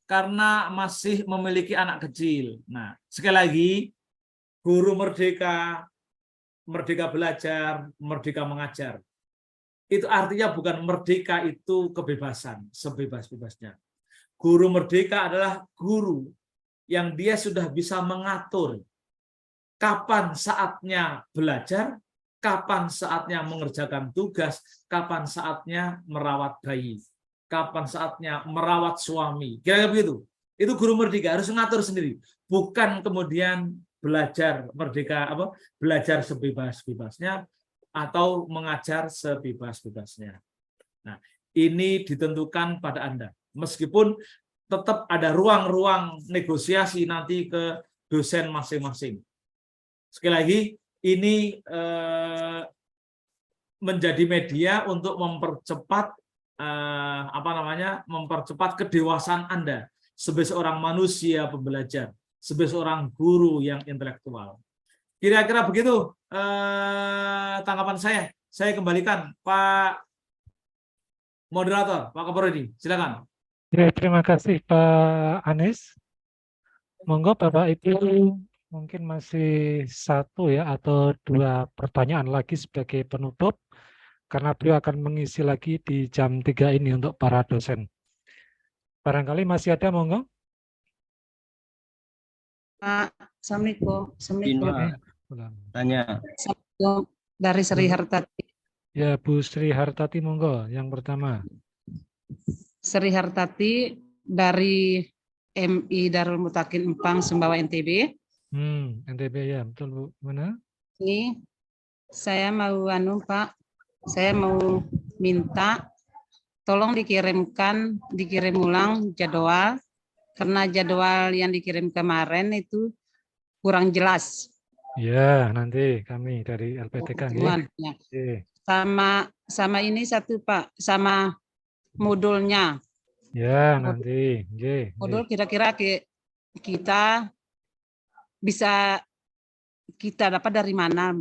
karena masih memiliki anak kecil. Nah, sekali lagi, guru merdeka, merdeka belajar, merdeka mengajar. Itu artinya bukan merdeka itu kebebasan, sebebas-bebasnya. Guru merdeka adalah guru yang dia sudah bisa mengatur kapan saatnya belajar, kapan saatnya mengerjakan tugas, kapan saatnya merawat bayi, kapan saatnya merawat suami. Kira-kira begitu. Itu guru merdeka harus mengatur sendiri, bukan kemudian belajar merdeka belajar sebebas-bebasnya atau mengajar sebebas-bebasnya. Nah, ini ditentukan pada Anda. Meskipun tetap ada ruang-ruang negosiasi nanti ke dosen masing-masing. Sekali lagi, ini menjadi media untuk mempercepat mempercepat kedewasaan Anda sebagai seorang manusia pembelajar, sebagai seorang guru yang intelektual. Kira-kira begitu tanggapan saya. Saya kembalikan Pak Moderator, Pak Kapolri, silakan. Ya, terima kasih Pak Anies. Monggo Bapak Ibu, mungkin masih satu ya atau dua pertanyaan lagi sebagai penutup, karena beliau akan mengisi lagi di jam 3 ini untuk para dosen. Barangkali masih ada, monggo. Pak, Assalamualaikum. Assalamualaikum. Tanya. Assalamualaikum. Dari Sri Hartati. Ya, Bu Sri Hartati, monggo. Yang pertama. Sri Hartati dari MI Darul Mutakin Empang, Sumbawa, NTB. NTB ya, betul Bu. Mana? Ini saya mau Pak, saya mau minta tolong dikirim ulang jadwal, karena jadwal yang dikirim kemarin itu kurang jelas. Ya, nanti kami dari LPTK. Ya. Sama ini satu Pak, sama modulnya. Ya, nanti. Modul kira-kira kita bisa kita dapat dari mana,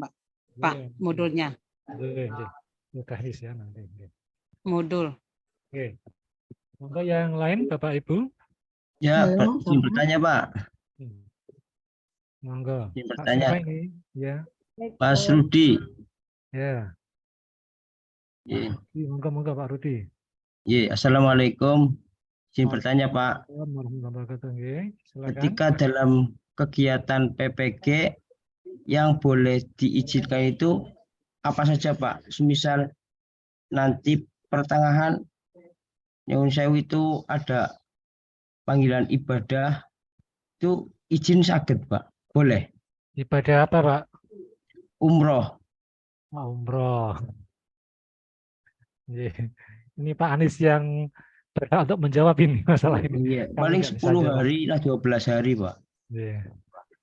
Pak, modulnya? Teknis ya nanti. Modul. Oke. Monggo yang lain, Bapak Ibu. Ya, izin bertanya, Pak. Monggo. Izin bertanya. Ya. Mas Rudi. Ya. Monggo Pak Rudi. Ya, Assalamualaikum. Izin bertanya, Pak. Ketika dalam kegiatan PPG yang boleh diizinkan itu apa saja, Pak? Semisal nanti pertengahan Nyuwun Sewu itu ada panggilan ibadah, itu izin sakit, Pak? Boleh? Ibadah apa, Pak? Umroh. Umroh. Ini Pak Anies yang berhak untuk menjawab ini masalah ini. Iya, paling 10 hari lah, 12 hari, Pak.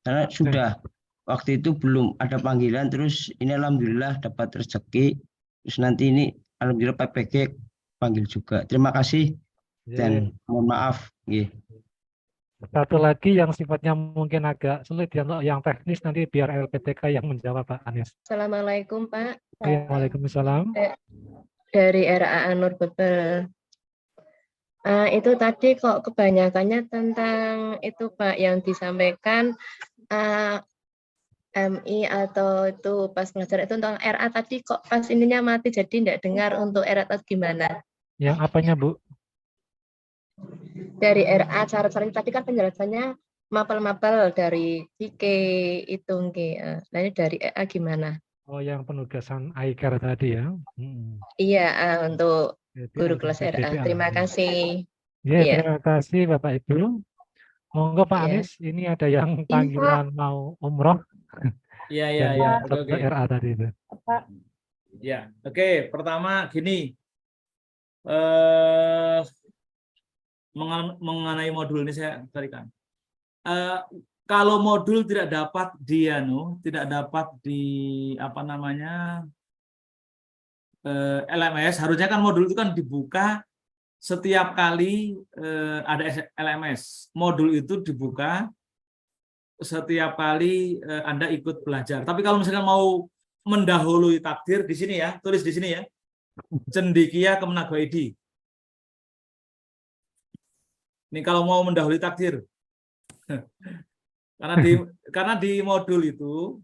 Karena sudah waktu itu belum ada panggilan, terus ini alhamdulillah dapat rezeki, terus nanti ini alhamdulillah PPG panggil juga. Terima kasih dan mohon maaf. Satu lagi yang sifatnya mungkin agak sulit ya, untuk yang teknis nanti biar LPTK yang menjawab, Pak Anies. Assalamualaikum, Pak. Waalaikumsalam. Dari RA Nur Bebel. Itu tadi kok kebanyakannya tentang itu, Pak, yang disampaikan MI atau itu pas belajar itu tentang RA tadi kok pas ininya mati, jadi tidak dengar untuk RA tadi gimana? Yang apanya, Bu? Dari RA cara-cara tadi kan penjelasannya mapel-mapel dari JK itu nah ini dari RA gimana? Oh, yang penugasan iCare tadi ya? Iya, untuk guru kelas RA. Terima kasih. Ya, terima kasih Bapak Ibu. Monggo Pak Anies, ini ada yang panggilan mau umroh. Iya. Oke. RA tadi itu. Ya, oke. Pertama gini, mengenai modul ini saya tarikan. Kalau modul tidak dapat tidak dapat di apa namanya LMS, harusnya kan modul itu kan dibuka setiap kali ada LMS. Modul itu dibuka setiap kali Anda ikut belajar. Tapi kalau misalkan mau mendahului takdir, di sini ya, tulis di sini ya, cendekia Kemenaker ID. Ini kalau mau mendahului takdir. Karena di modul itu,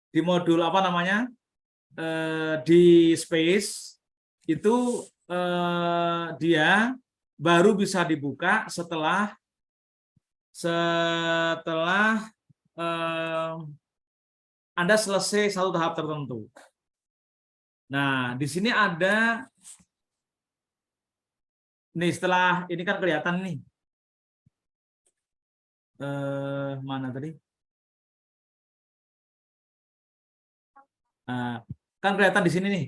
di modul apa namanya, di space itu dia baru bisa dibuka setelah Anda selesai satu tahap tertentu. Nah, di sini ada nih, setelah ini kan kelihatan nih. Mana tadi? Kan kelihatan di sini nih.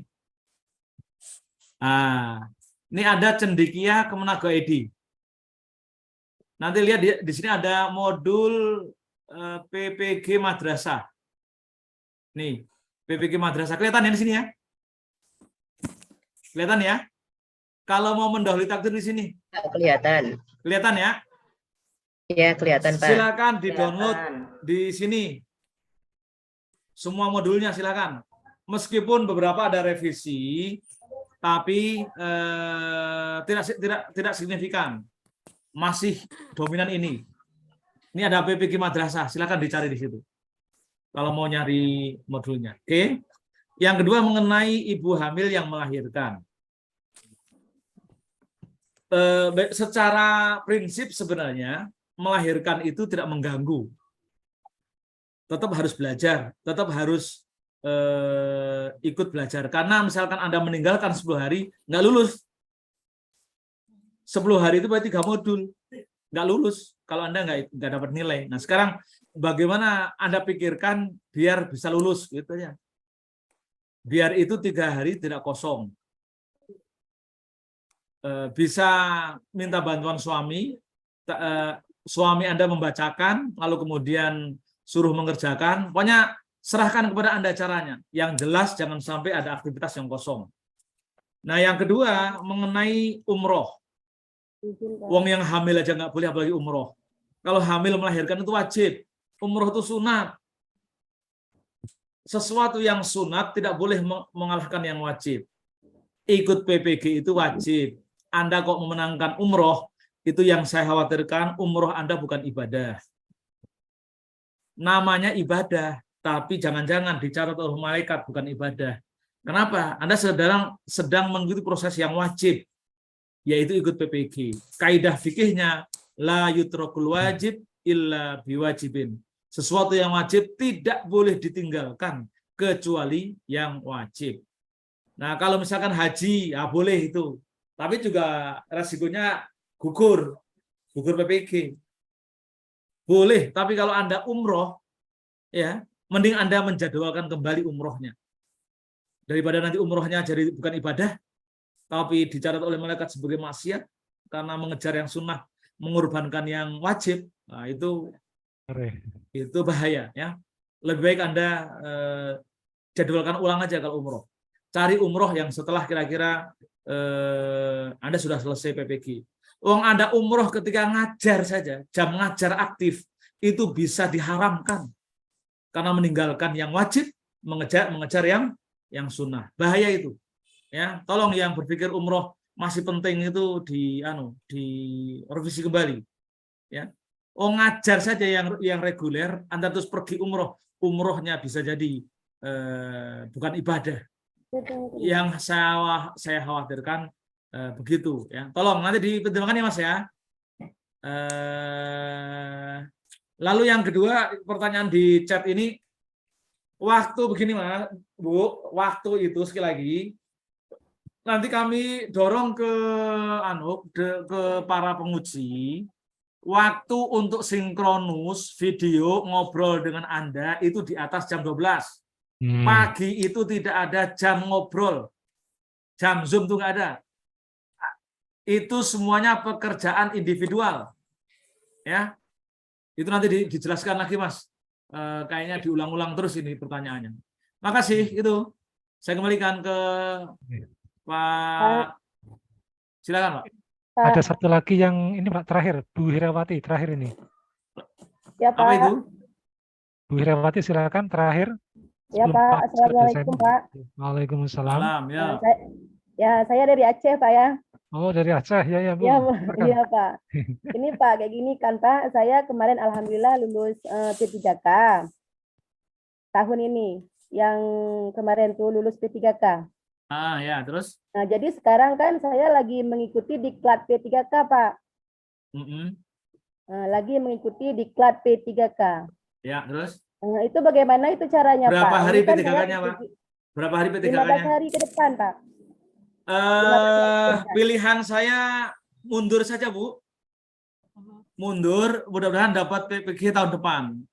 Ini ada cendekia Kemenaker ID. Nanti lihat di sini ada modul PPG Madrasah. Nih, PPG Madrasah kelihatan ya di sini ya? Kelihatan ya? Kalau mau mendahului takdir di sini. Kelihatan. Kelihatan ya? Iya, kelihatan, Pak. Silakan di-download di sini. Semua modulnya silakan. Meskipun beberapa ada revisi, tapi tidak signifikan. Masih dominan ini. Ini ada PPG Madrasah, silakan dicari di situ. Kalau mau nyari modulnya. Oke. Yang kedua mengenai ibu hamil yang melahirkan. Secara prinsip sebenarnya melahirkan itu tidak mengganggu. Tetap harus belajar, tetap harus ikut belajar. Karena misalkan Anda meninggalkan 10 hari, nggak lulus. 10 hari itu berarti 3 modul. Nggak lulus kalau Anda nggak dapat nilai. Nah, sekarang bagaimana Anda pikirkan biar bisa lulus gitu ya. Biar itu 3 hari tidak kosong. Bisa minta bantuan suami, suami Anda membacakan, lalu kemudian suruh mengerjakan. Pokoknya serahkan kepada Anda caranya. Yang jelas jangan sampai ada aktivitas yang kosong. Nah, yang kedua mengenai umroh. Wong yang hamil aja nggak boleh, apalagi umroh. Kalau hamil melahirkan itu wajib. Umroh itu sunat. Sesuatu yang sunat tidak boleh mengalahkan yang wajib. Ikut PPG itu wajib. Anda kok memenangkan umroh, itu yang saya khawatirkan, umroh Anda bukan ibadah. Namanya ibadah, tapi jangan-jangan dicatat oleh malaikat bukan ibadah. Kenapa? Anda sedang mengikuti proses yang wajib, yaitu ikut PPG. Kaidah fikihnya, la yutrakul wajib illa biwajibin. Sesuatu yang wajib tidak boleh ditinggalkan kecuali yang wajib. Nah, kalau misalkan haji, ya boleh itu. Tapi juga resikonya gugur PPG. Boleh, tapi kalau Anda umroh, ya, mending Anda menjadwalkan kembali umrohnya. Daripada nanti umrohnya jadi bukan ibadah, tapi dicatat oleh malaikat sebagai maksiat karena mengejar yang sunnah, mengorbankan yang wajib. Nah, itu bahaya ya. Lebih baik Anda jadwalkan ulang aja kalau umroh. Cari umroh yang setelah kira-kira Anda sudah selesai PPG. Wong Anda umroh ketika ngajar saja, jam ngajar aktif itu bisa diharamkan karena meninggalkan yang wajib, mengejar yang sunnah. Bahaya itu. Ya, tolong yang berpikir umroh masih penting itu di revisi kembali. Ya. Oh, ngajar saja yang reguler, Anda terus pergi umrohnya bisa jadi bukan ibadah. Yang saya khawatirkan begitu ya. Tolong nanti dipertimbangkan ya Mas ya. Lalu yang kedua, pertanyaan di chat ini, waktu begini Mas, Bu, waktu itu sekali lagi nanti kami dorong ke para penguji, waktu untuk sinkronus video ngobrol dengan Anda itu di atas jam 12. Pagi itu tidak ada jam ngobrol, jam Zoom itu nggak ada. Itu semuanya pekerjaan individual, ya. Itu nanti dijelaskan lagi, Mas. Kayaknya diulang-ulang terus ini pertanyaannya. Makasih, itu. Saya kembalikan ke Pak. Silakan, Pak. Ada satu lagi yang ini Pak terakhir, Bu Hirawati terakhir ini. Ya Pak. Apa itu? Bu Hirawati silakan terakhir. Ya Pak. Assalamualaikum Pak. Waalaikumsalam. Salam, ya. Saya dari Aceh Pak ya. Oh dari Aceh ya Bu. Iya Pak. Ini Pak kayak gini kan Pak. Saya kemarin alhamdulillah lulus P3K tahun ini. Yang kemarin tuh lulus P3K. Ah ya, terus? Nah, jadi sekarang kan saya lagi mengikuti diklat P3K, Pak. Lagi mengikuti diklat P3K. Ya, terus? Itu bagaimana itu caranya, Berapa Pak? hari Kan P3K-nya, Pak? Berapa hari P3K-nya? 15 hari ke depan, Pak. Pilihan saya mundur saja, Bu. Mundur, mudah-mudahan dapat PPG tahun depan.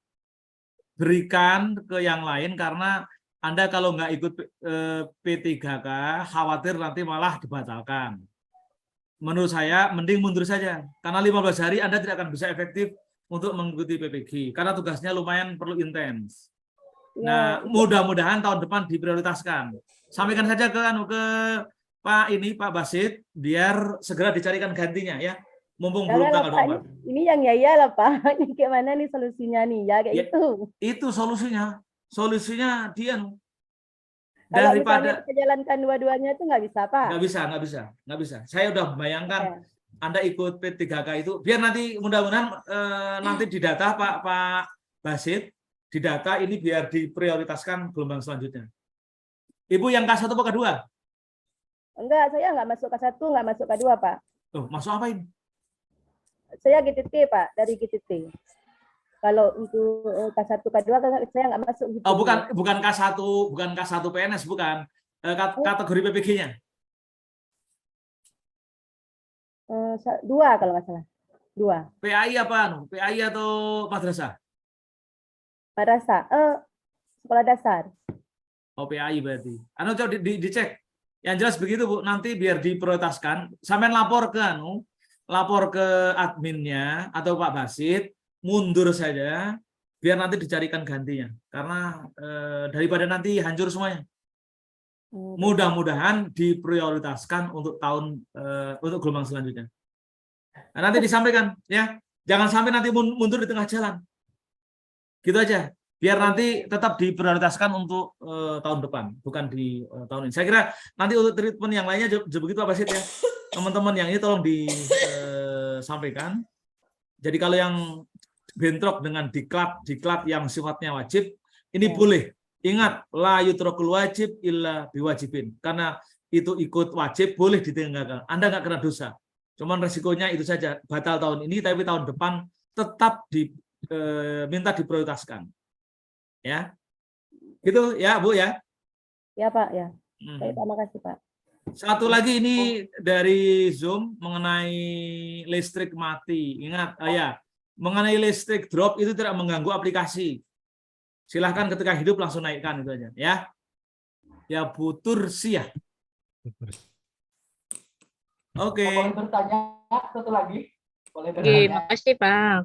Berikan ke yang lain karena Anda kalau nggak ikut P3K, khawatir nanti malah dibatalkan. Menurut saya, mending mundur saja. Karena 15 hari Anda tidak akan bisa efektif untuk mengikuti PPG. Karena tugasnya lumayan perlu intens. Nah, mudah-mudahan tahun depan diprioritaskan. Sampaikan saja ke Pak Basit, biar segera dicarikan gantinya ya. Mumpung belum tanggal 24. Ini yang ya lah Pak. Gimana nih solusinya nih? Ya kayak itu. Itu solusinya. Solusinya dia daripada menjalankan dua-duanya itu nggak bisa Pak. Nggak bisa. Saya udah membayangkan Anda ikut P3K itu biar nanti mudah-mudahan nanti di data Pak Basit di data ini biar diprioritaskan gelombang selanjutnya. Ibu yang K1 apa K2? Enggak, saya nggak masuk K1, nggak masuk K2 Pak. Tuh, masuk apa ini? Saya GTT Pak, dari GTT. Kalau untuk K1, K2 saya nggak masuk. Gitu. Oh, bukan K1, bukan K1 PNS, bukan. Kategori PPG-nya. 2 kalau nggak salah. 2. PAI apa? PAI atau madrasah? Madrasah. Sekolah dasar. Oh, PAI berarti. Coba dicek. Yang jelas begitu, Bu. Nanti biar diprioritaskan. Sampai lapor ke adminnya atau Pak Basit, mundur saja biar nanti dicarikan gantinya karena daripada nanti hancur semuanya. Mudah-mudahan diprioritaskan untuk untuk gelombang selanjutnya. Nah, nanti disampaikan ya, jangan sampai nanti mundur di tengah jalan. Gitu aja, biar nanti tetap diprioritaskan untuk tahun depan, bukan di tahun ini. Saya kira nanti untuk treatment yang lainnya begitu Pak Basit ya. Teman-teman yang ini tolong disampaikan. Jadi kalau yang bentrok dengan diklat yang sifatnya wajib, ini boleh. Ingat, la yutrokul wajib illa biwajibin. Karena itu ikut wajib, boleh ditinggalkan. Anda nggak kena dosa. Cuman resikonya itu saja, batal tahun ini, tapi tahun depan tetap minta diprioritaskan. Ya, gitu ya Bu ya. Ya Pak ya. Terima kasih Pak. Satu lagi ini dari Zoom mengenai listrik mati. Ingat, mengenai listrik drop itu tidak mengganggu aplikasi. Silahkan ketika hidup langsung naikkan itu aja ya. Ya Bu Tursiah. Oke. Boleh bertanya satu lagi? Boleh bertanya? Oke, makasih Pak.